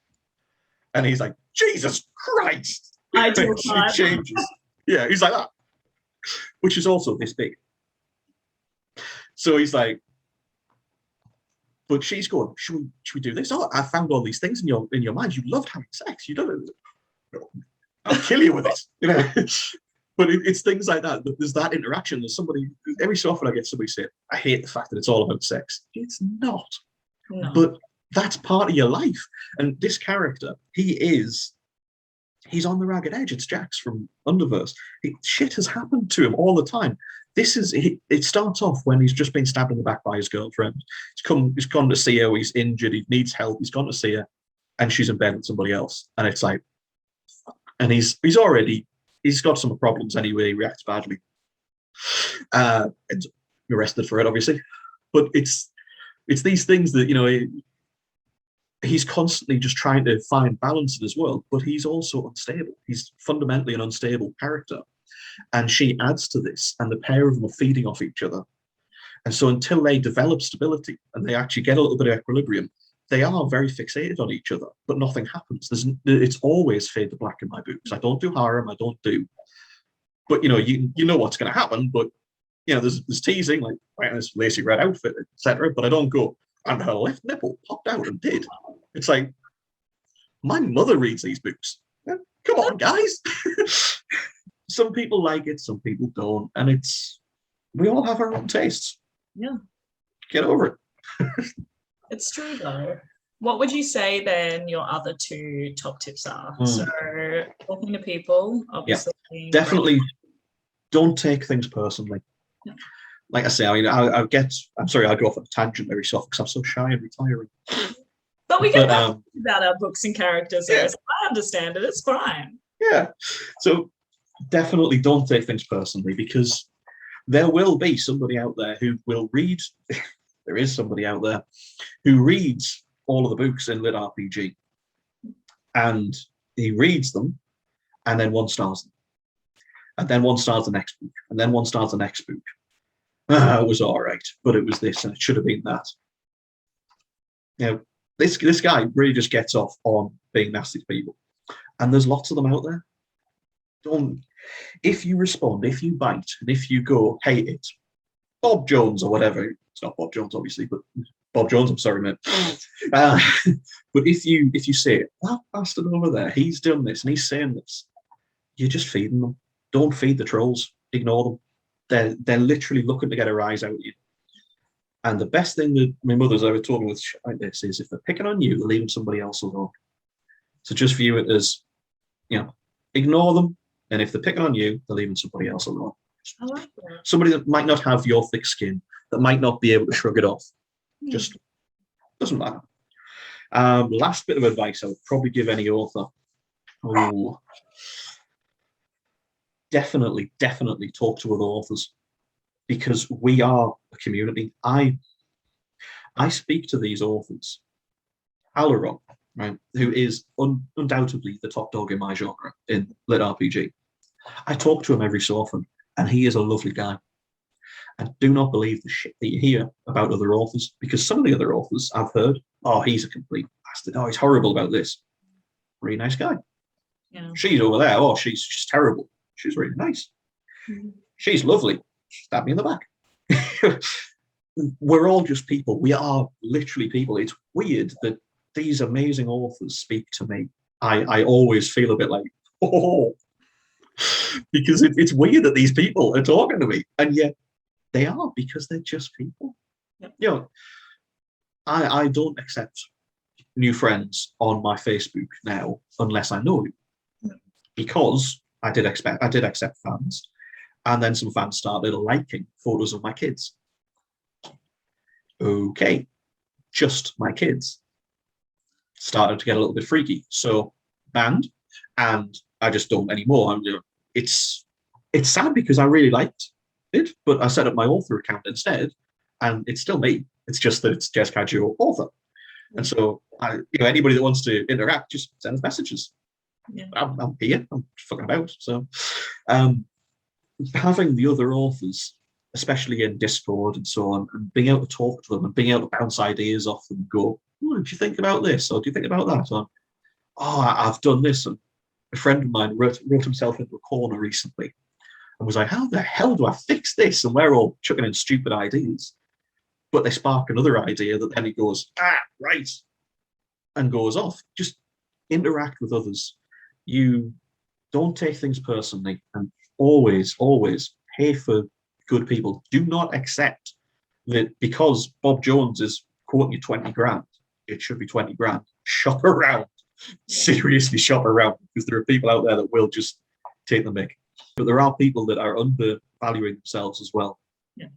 And he's like, Jesus Christ. I do. She changes. Yeah, he's like that. Which is also this big. So he's like, but she's going, should we do this? Oh, I found all these things in your mind. You loved having sex. You don't. I'll kill you with it. But it's things like that. There's that interaction. There's somebody, every so often I get somebody saying, I hate the fact that it's all about sex. It's not. No. But that's part of your life. And this character, he's on the ragged edge. It's Jax from Underverse. Shit has happened to him all the time. It starts off when he's just been stabbed in the back by his girlfriend. He's gone to see her. He's injured. He needs help. He's gone to see her, and she's in bed with somebody else. And it's like, and he's got some problems anyway. He reacts badly. And arrested for it, obviously. But it's these things that he's constantly just trying to find balance in his world, but he's also unstable. He's fundamentally an unstable character. And she adds to this, and the pair of them are feeding off each other. And so until they develop stability and they actually get a little bit of equilibrium, they are very fixated on each other, but nothing happens. It's always fade to black in my books. I don't do harem, I don't do. But you know what's going to happen. But there's teasing, like wearing this lacy red outfit, etc. But I don't go, and her left nipple popped out and did. It's like, my mother reads these books. Come on, guys. Some people like it, some people don't, and we all have our own tastes. Yeah. Get over it. It's true though. What would you say then your other two top tips are? So talking to people, obviously. Yeah. Definitely don't take things personally. Yeah. Like I say, I mean, I'm sorry, I go off on a tangent very soft because I'm so shy and retiring. But we can talk about our books and characters. Yeah. So I understand it. It's fine. Yeah. So definitely don't take things personally, because there will be somebody out there who will read. There is somebody out there who reads all of the books in Lit RPG, and he reads them, and then one stars them, and then one stars the next book, and then one stars the next book. It was all right, but it was this, and it should have been that. You know, this guy really just gets off on being nasty to people, and there's lots of them out there. If you respond, if you bite, and if you go, hey, it's Bob Jones or whatever. It's not Bob Jones, obviously, but Bob Jones, I'm sorry, mate. But if you say, that bastard over there, he's done this and he's saying this, you're just feeding them. Don't feed the trolls. Ignore them. They're literally looking to get a rise out of you. And the best thing that my mother's ever told me with shit like this is, if they're picking on you, they're leaving somebody else alone. So just view it as, ignore them. And if they're picking on you, they're leaving somebody else alone. I like that. Somebody that might not have your thick skin, that might not be able to shrug it off. Just doesn't matter. Last bit of advice I would probably give any author. Definitely talk to other authors, because we are a community. I speak to these authors. Alaron, right, who is undoubtedly the top dog in my genre in Lit RPG. I talk to him every so often, and he is a lovely guy. And do not believe the shit that you hear about other authors, because some of the other authors I've heard, oh, he's a complete bastard. Oh, he's horrible about this. Really nice guy. Yeah. She's over there. Oh, she's terrible. She's really nice. Mm-hmm. She's lovely. Stab me in the back. We're all just people. We are literally people. It's weird that these amazing authors speak to me. I always feel a bit like, oh, because it's weird that these people are talking to me, and yet they are, because they're just people. Yep. I don't accept new friends on my Facebook now unless I know you, because I did accept fans, and then some fans started liking photos of my kids. Okay, just my kids. Started to get a little bit freaky, so banned, and I just don't anymore. It's sad because I really liked it, but I set up my author account instead, and it's still me. It's just that it's Jez Cajiao author, and so anybody that wants to interact, just send us messages. Yeah. I'm here. I'm fucking about. So, having the other authors, especially in Discord and so on, and being able to talk to them and being able to bounce ideas off them and go, oh, do you think about this? Or do you think about that? Or, oh, I've done this. And a friend of mine wrote himself into a corner recently and was like, how the hell do I fix this? And we're all chucking in stupid ideas. But they spark another idea that then he goes, right, and goes off. Just interact with others. You don't take things personally, and always pay for good people. Do not accept that because Bob Jones is quoting you 20 grand, it should be 20 grand. Shop around. Seriously shop around, because there are people out there that will just take the mick. But there are people that are undervaluing themselves as well. Yeah.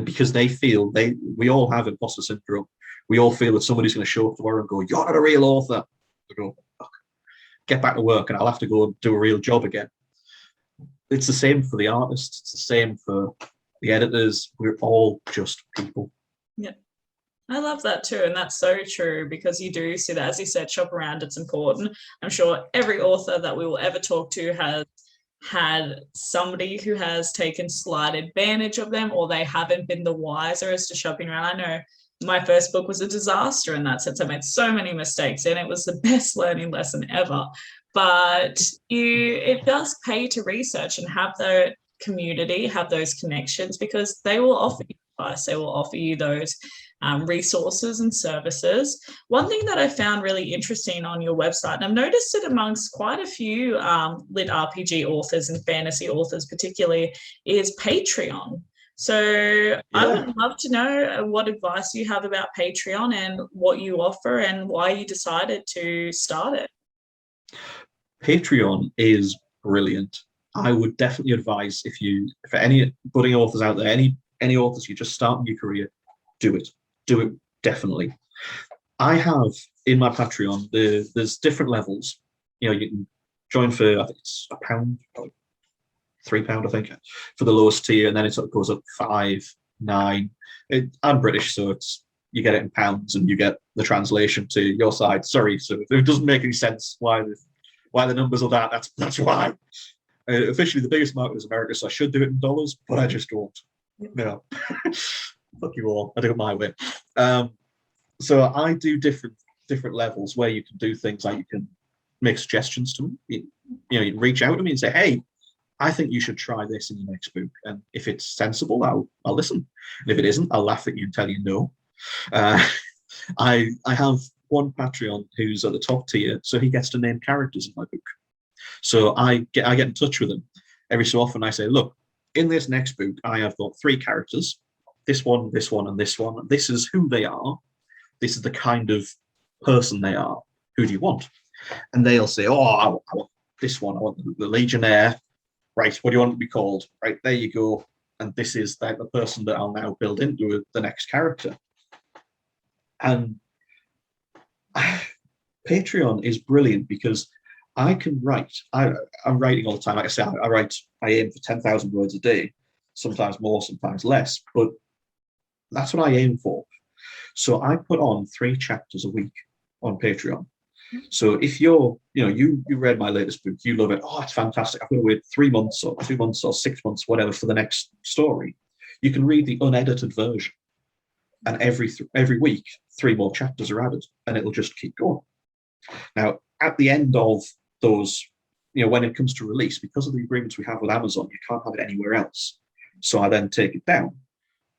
Because they feel we all have imposter syndrome. We all feel that somebody's going to show up tomorrow and go, you're not a real author. I go, fuck. Get back to work and I'll have to go and do a real job again. It's the same for the artists. It's the same for the editors. We're all just people. Yeah. I love that too. And that's so true, because you do see that, as you said, shop around, it's important. I'm sure every author that we will ever talk to has had somebody who has taken slight advantage of them, or they haven't been the wiser as to shopping around. I know my first book was a disaster in that sense. I made so many mistakes and it was the best learning lesson ever. But it does pay to research and have the community, have those connections, because they will offer you advice. They will offer you those resources and services. One thing that I found really interesting on your website, and I've noticed it amongst quite a few lit RPG authors and fantasy authors particularly, is Patreon. So I would love to know what advice you have about Patreon and what you offer and why you decided to start it. Patreon is brilliant. I would definitely advise for any budding authors out there, any authors you're just starting your career, do it. Do it definitely. I have in my Patreon, there's different levels. You can join for, I think it's £1, £3, I think, for the lowest tier, and then it sort of goes up 5, 9. I'm British, so you get it in pounds, and you get the translation to your side. Sorry, so if it doesn't make any sense why the numbers are that's why. Officially, the biggest market is America, so I should do it in dollars, but I just don't. Fuck you all. I do it my way. So I do different levels where you can do things like you can make suggestions to me. You can reach out to me and say, hey, I think you should try this in your next book. And if it's sensible, I'll listen. And if it isn't, I'll laugh at you and tell you no. I have one Patreon who's at the top tier, so he gets to name characters in my book. So I get in touch with him every so often. I say, look, in this next book, I have got 3 characters, this one, and this one. This is who they are. This is the kind of person they are. Who do you want? And they'll say, oh, I want this one. I want the Legionnaire. Right, what do you want to be called? Right, there you go. And this is the person that I'll now build into the next character. And Patreon is brilliant because I can write. I'm writing all the time. Like I say, I aim for 10,000 words a day, sometimes more, sometimes less, but that's what I aim for. So I put on 3 chapters a week on Patreon. So if you read my latest book, you love it. Oh, it's fantastic. I'm going to wait 3 months or 2 months or 6 months, whatever, for the next story. You can read the unedited version, and every week 3 more chapters are added, and it'll just keep going. Now, at the end of those, when it comes to release, because of the agreements we have with Amazon, you can't have it anywhere else. So I then take it down.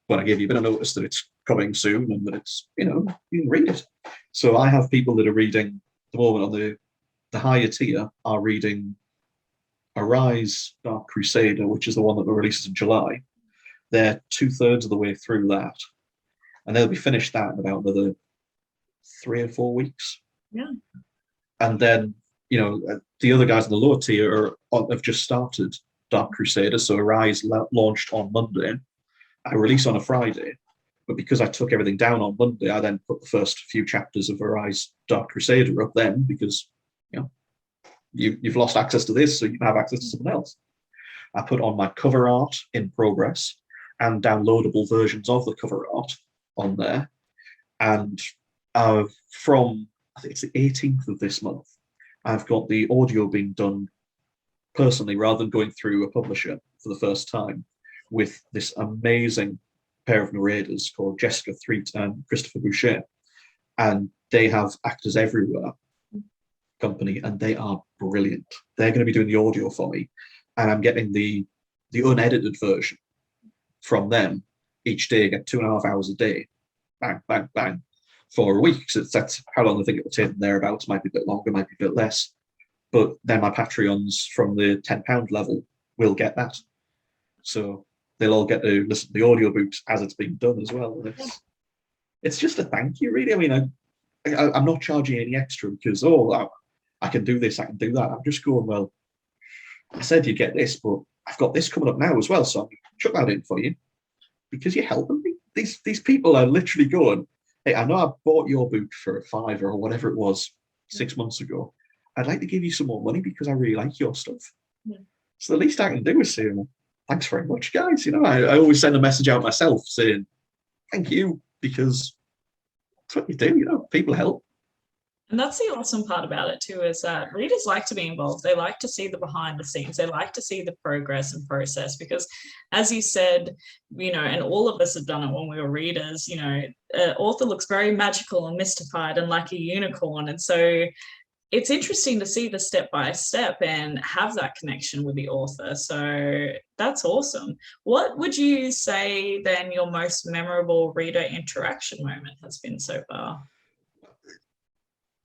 But I give you a bit of notice that it's coming soon and that it's, you can read it. So I have people that are reading, at the moment on the higher tier, are reading Arise, Dark Crusader, which is the one that releases in July. They're 2/3 of the way through that. And they'll be finished that in about another 3 or 4 weeks. Yeah. And then, the other guys in the lower tier have just started Dark Crusader. So Arise launched on Monday. I release on a Friday, but because I took everything down on Monday, I then put the first few chapters of Arise Dark Crusader up then because, you've lost access to this, so you can have access to something else. I put on my cover art in progress and downloadable versions of the cover art on there. And from, I think it's the 18th of this month, I've got the audio being done personally rather than going through a publisher for the first time, with this amazing pair of narrators called Jessica Threet and Christopher Boucher. And they have Actors Everywhere company, and they are brilliant. They're going to be doing the audio for me, and I'm getting the unedited version from them each day. I get 2.5 hours a day, bang, bang, bang, for a week. So that's how long I think it will take them thereabouts. Might be a bit longer, might be a bit less. But then my Patreons from the £10 level will get that. So they'll all get to listen to the audiobooks as it's being done as well. And it's just a thank you, really. I mean, I'm not charging any extra because, I can do this, I can do that. I'm just going, well, I said you get this, but I've got this coming up now as well, so I'm going to chuck that in for you because you're helping me. These people are literally going, hey, I know I bought your book for £5 or whatever it was 6 months ago. I'd like to give you some more money because I really like your stuff. Yeah. So the least I can do is say, thanks very much, guys. I always send a message out myself saying, thank you, because that's what you do, people help. And that's the awesome part about it too, is that readers like to be involved. They like to see the behind the scenes. They like to see the progress and process because, as you said, and all of us have done it when we were readers, an author looks very magical and mystified and like a unicorn. And so it's interesting to see the step by step and have that connection with the author. So that's awesome. What would you say then your most memorable reader interaction moment has been so far?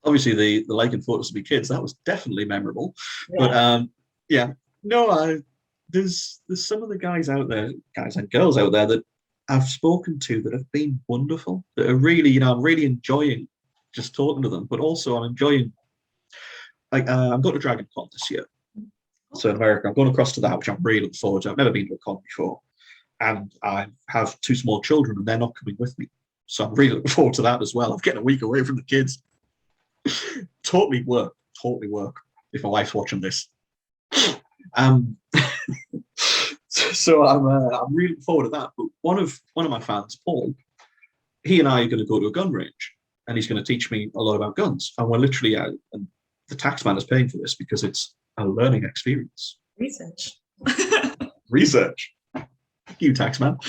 Obviously, the liking photos of my kids, that was definitely memorable. Yeah. But yeah, no, there's some of the guys out there, guys and girls out there that I've spoken to that have been wonderful, that are really, I'm really enjoying just talking to them, but also I'm enjoying, like, I'm going to Dragon Con this year. So in America, I'm going across to that, which I'm really looking forward to. I've never been to a con before. And I have two small children and they're not coming with me. So I'm really looking forward to that as well. I'm getting a week away from the kids. Totally work if my wife's watching this. So I'm really looking forward to that. But one of my fans, Paul, he and I are going to go to a gun range, and he's going to teach me a lot about guns. And we're literally out, and the taxman is paying for this because it's a learning experience. Research. Thank you, taxman.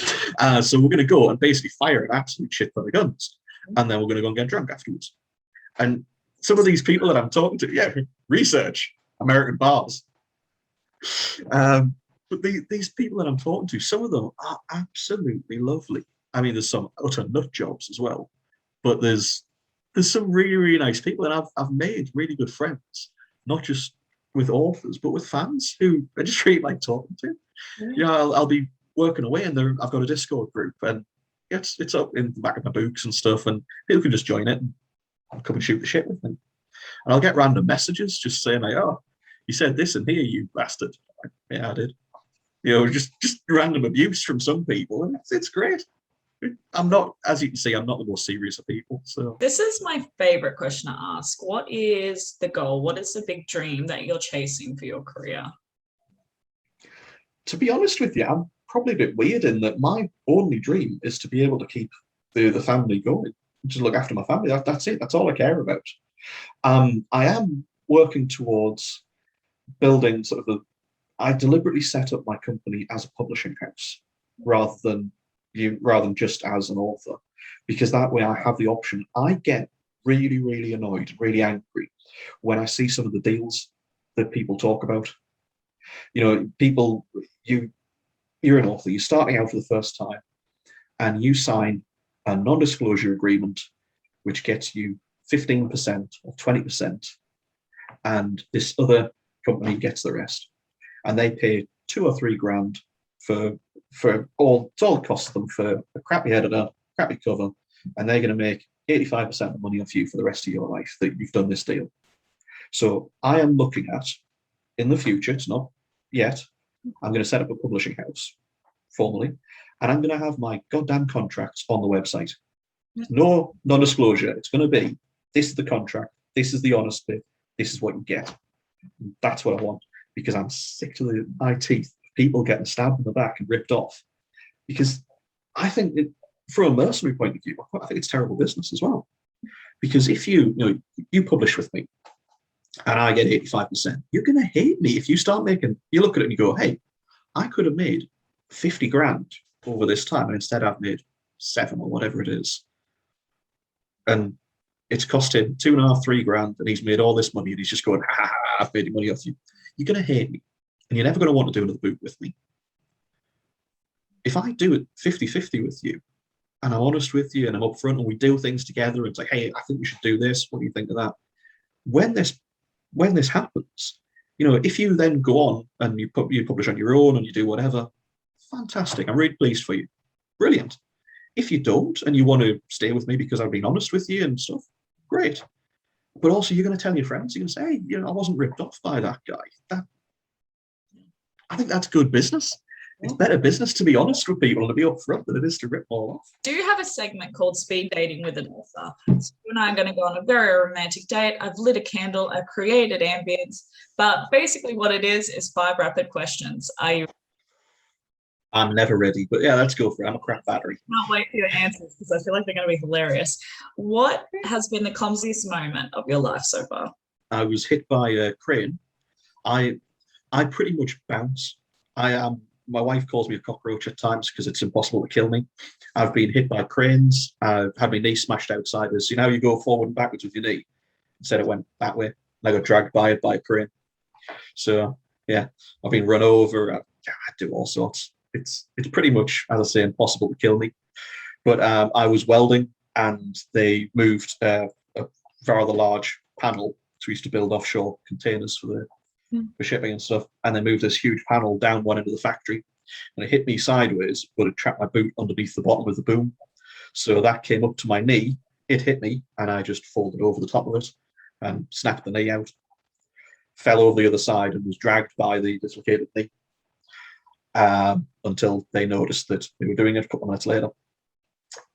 So we're going to go and basically fire an absolute shit ton of guns, and then we're going to go and get drunk afterwards. And some of these people that I'm talking to, research, American bars. But these people that I'm talking to, some of them are absolutely lovely. I mean, there's some utter nut jobs as well, but there's some really, really nice people, and I've made really good friends, not just with authors, but with fans who I just really like talking to. I'll be working away, and I've got a Discord group, and it's up in the back of my books and stuff, and people can just join it and come and shoot the shit with me. And I'll get random messages just saying, like, "Oh, you said this in here, you bastard." Like, yeah, I did. Just random abuse from some people, and it's great. I'm not, as you can see, I'm not the most serious of people. So this is my favorite question to ask. What is the goal? What is the big dream that you're chasing for your career? To be honest with you, I'm probably a bit weird in that my only dream is to be able to keep the family going, just look after my family. That's it. That's all I care about. I am working towards building I deliberately set up my company as a publishing house rather than just as an author, because that way I have the option. I get really, really annoyed, really angry when I see some of the deals that people talk about. People, you're an author, you're starting out for the first time, and you sign a non-disclosure agreement which gets you 15% or 20%, and this other company gets the rest, and they pay 2 or 3 grand for all it costs them for a crappy editor, crappy cover, and they're going to make 85% of the money off you for the rest of your life that you've done this deal. So I am looking at, in the future, it's not yet, I'm going to set up a publishing house formally, and I'm going to have my goddamn contracts on the website. No non-disclosure. It's going to be, this is the contract, this is the honest bit, this is what you get. That's what I want, because I'm sick to my teeth of people getting stabbed in the back and ripped off. Because I think from a mercenary point of view, I think it's terrible business as well. Because if you publish with me and I get 85%, you're going to hate me if you start making, you look at it and you go, hey, I could have made 50 grand over this time, and instead I've made 7 or whatever it is. And it's cost him 2.5, 3 grand, and he's made all this money, and he's just going, ha, I've made money off you. You're going to hate me, and you're never going to want to do another book with me. If I do it 50-50 with you, and I'm honest with you, and I'm upfront, and we do things together, and it's like, hey, I think we should do this. What do you think of that? When this happens, if you then go on and you publish on your own and you do whatever, fantastic. I'm really pleased for you. Brilliant. If you don't and you want to stay with me because I've been honest with you and stuff, great. But also you're going to tell your friends, you're going to say, hey, I wasn't ripped off by that guy. I think that's good business. It's better business to be honest with people and to be upfront than it is to rip them all off. Do you have a segment called Speed Dating with an Author? So you and I are going to go on a very romantic date. I've lit a candle, I've created ambience, but basically what it is 5 rapid questions. Are you? I'm never ready, but yeah, let's go for it. I'm a crap battery. Can't wait for your answers because I feel like they're going to be hilarious. What has been the clumsiest moment of your life so far? I was hit by a crane. I pretty much bounce. My wife calls me a cockroach at times because it's impossible to kill me. I've been hit by cranes. I've had my knee smashed outside. You go forward and backwards with your knee. Instead it went that way. and I got dragged by it by a crane. So yeah, I've been run over. I do all sorts. It's pretty much, as I say, impossible to kill me. But I was welding, and they moved a rather large panel. So we used to build offshore containers for shipping and stuff. And they moved this huge panel down one end of the factory, and it hit me sideways, but it trapped my boot underneath the bottom of the boom. So that came up to my knee. It hit me, and I just folded over the top of it and snapped the knee out. Fell over the other side and was dragged by the dislocated knee until they noticed that they were doing it a couple of minutes later.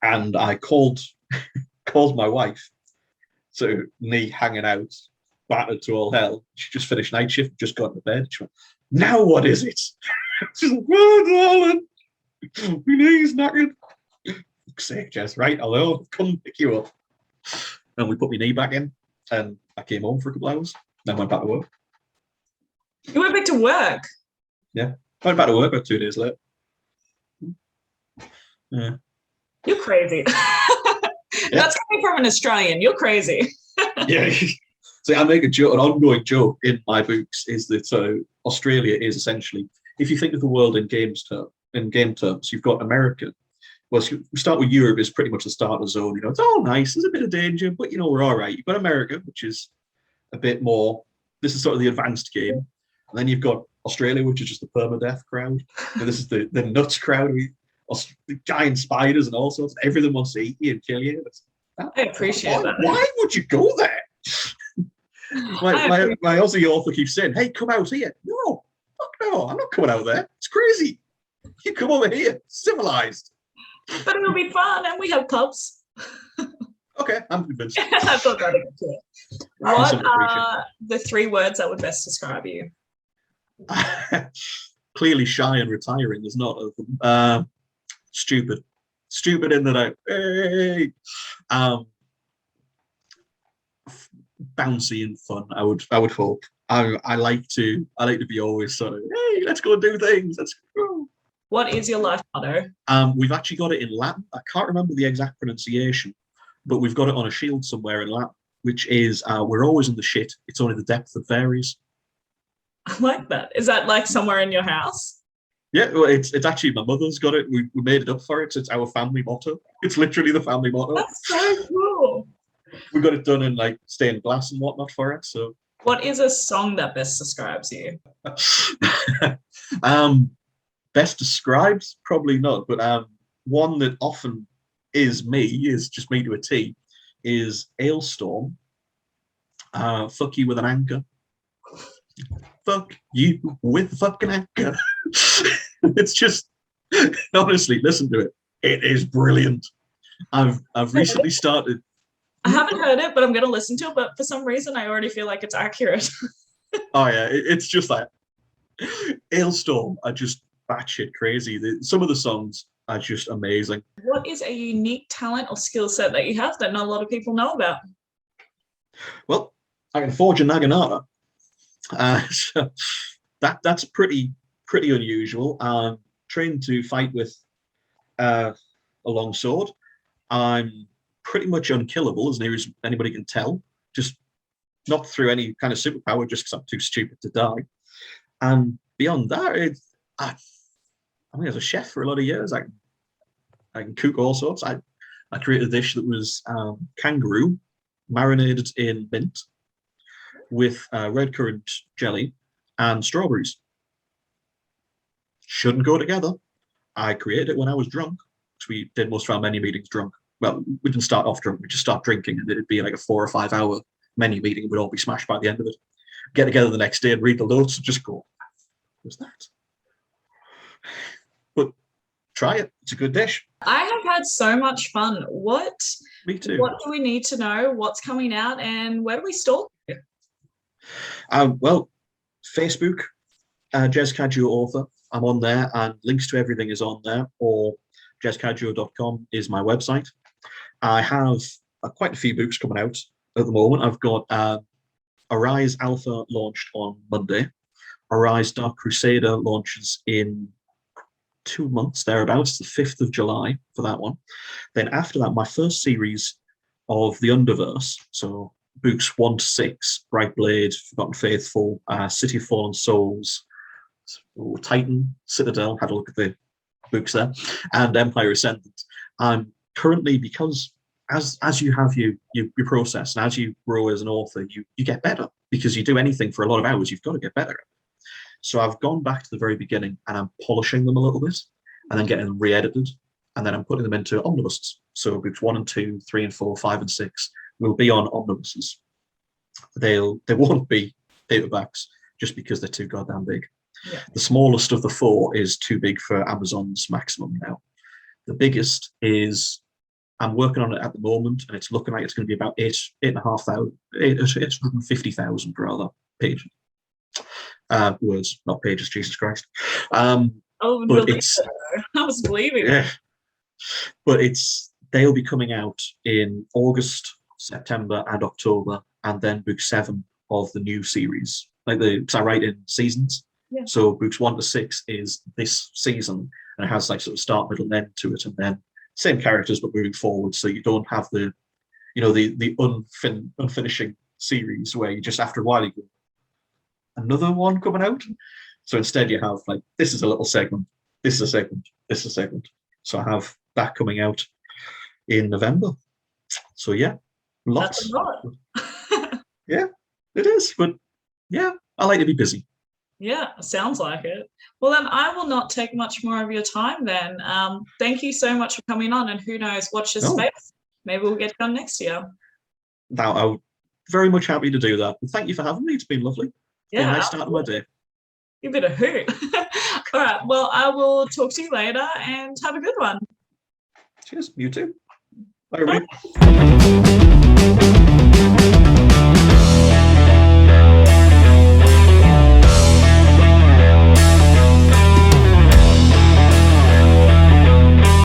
And I called my wife, so knee hanging out, battered to all hell. She just finished night shift, just got to bed. She went, "Now what is it?" She's like, "Oh, darling, my knee's knackered." Fuck's sake, Jez, right? I'll come pick you up. And we put my knee back in, and I came home for a couple of hours, then went back to work. You went back to work? Yeah. I went back to work about 2 days later. Yeah. You're crazy. That's coming from an Australian. You're crazy. Yeah. See, I make an ongoing joke in my books is that Australia is essentially, if you think of the world in game terms, you've got America. Well, so we start with Europe is pretty much the starter zone. You know, it's all nice. There's a bit of danger, but you know we're all right. You've got America, which is a bit more. This is sort of the advanced game, and then you've got Australia, which is just the permadeath crowd. And this is the nuts crowd. The giant spiders and all sorts. Everything wants to eat you and kill you. I appreciate that. Why would you go there? my Aussie author keeps saying, "Hey, come out here." No, fuck no, I'm not coming out there. It's crazy. You come over here, civilized. But it'll be fun, and we have pubs. Okay, I'm convinced. I thought that would be it. What are the 3 words that would best describe you? Clearly shy and retiring is not of them. Stupid in that bouncy and fun. I would hope. I like to be always sort of, hey, let's go and do things. Let's go. What is your life motto? We've actually got it in Latin. I can't remember the exact pronunciation, but we've got it on a shield somewhere in Latin, which is we're always in the shit. It's only the depth that varies. I like that. Is that like somewhere in your house? Yeah, well, it's actually my mother's got it. We made it up for it. It's our family motto. It's literally the family motto. That's so cool. We got it done in like stained glass and whatnot for it. So, what is a song that best describes you? Best described, probably not, but one that often is just me to a T, is Ailstorm. Fuck you with an anchor. Fuck you with a fucking anchor. It's just, honestly, listen to it. It is brilliant. I've recently started. I haven't heard it, but I'm going to listen to it. But for some reason, I already feel like it's accurate. Oh yeah, it's just like Ailstorm are just batshit crazy. Some of the songs are just amazing. What is a unique talent or skill set that you have that not a lot of people know about? Well, I can forge a naginata. So that's pretty unusual. I'm trained to fight with a long sword. I'm pretty much unkillable, as near as anybody can tell. Just not through any kind of superpower, just because I'm too stupid to die. And beyond that, I mean, as a chef for a lot of years, I can cook all sorts. I created a dish that was kangaroo marinated in mint with red currant jelly and strawberries. Shouldn't go together. I created it when I was drunk, because we did most of our menu meetings drunk. Well, we didn't start off drunk, we just start drinking, and it'd be like a 4 or 5 hour menu meeting, and we'd all be smashed by the end of it. Get together the next day and read the notes and just go, what was that? But try it. It's a good dish. I have had so much fun. Me too. What do we need to know? What's coming out, and where do we stalk you? Well, Facebook, Jez Cajiao author. I'm on there, and links to everything is on there, or jezcajiao.com is my website. I have quite a few books coming out at the moment. I've got Arise Alpha launched on Monday. Arise Dark Crusader launches in 2 months, thereabouts, the 5th of July for that one. Then after that, my first series of the Underverse, so books 1 to 6, Bright Blade, Forgotten Faithful, City of Fallen Souls, Titan, Citadel, had a look at the books there, and Empire Ascendant. I'm currently, because as you have your process, and as you grow as an author, you get better, because you do anything for a lot of hours, you've got to get better. So I've gone back to the very beginning and I'm polishing them a little bit and then getting them re-edited, and then I'm putting them into omnibuses. So books 1 and 2, 3 and 4, 5 and 6 will be on omnibuses. They won't be paperbacks just because they're too goddamn big. Yeah. The smallest of the 4 is too big for Amazon's maximum now. The biggest is, I'm working on it at the moment, and it's looking like it's going to be about 850,000 rather pages. Words, not pages, Jesus Christ. But it's, I was believing. Yeah, but they'll be coming out in August, September, and October, and then book 7 of the new series. Because I write in seasons. Yeah. So books 1 to 6 is this season, and it has like sort of start, middle, and end to it, and then same characters but moving forward. So you don't have the unfinishing series where you just after a while you go, another one coming out. So instead you have like, this is a little segment, this is a segment, this is a segment. So I have that coming out in November. So yeah, lots. That's a lot. Yeah, it is. But yeah, I like to be busy. Yeah, sounds like it. Well, then I will not take much more of your time then. Thank you so much for coming on, and who knows, watch this space. Maybe we'll get done next year. Now, I'm very much happy to do that. And thank you for having me. It's been lovely. Yeah, been a nice start to my day. You've been a hoot. All right, well, I will talk to you later, and have a good one. Cheers. You too. Bye, everybody.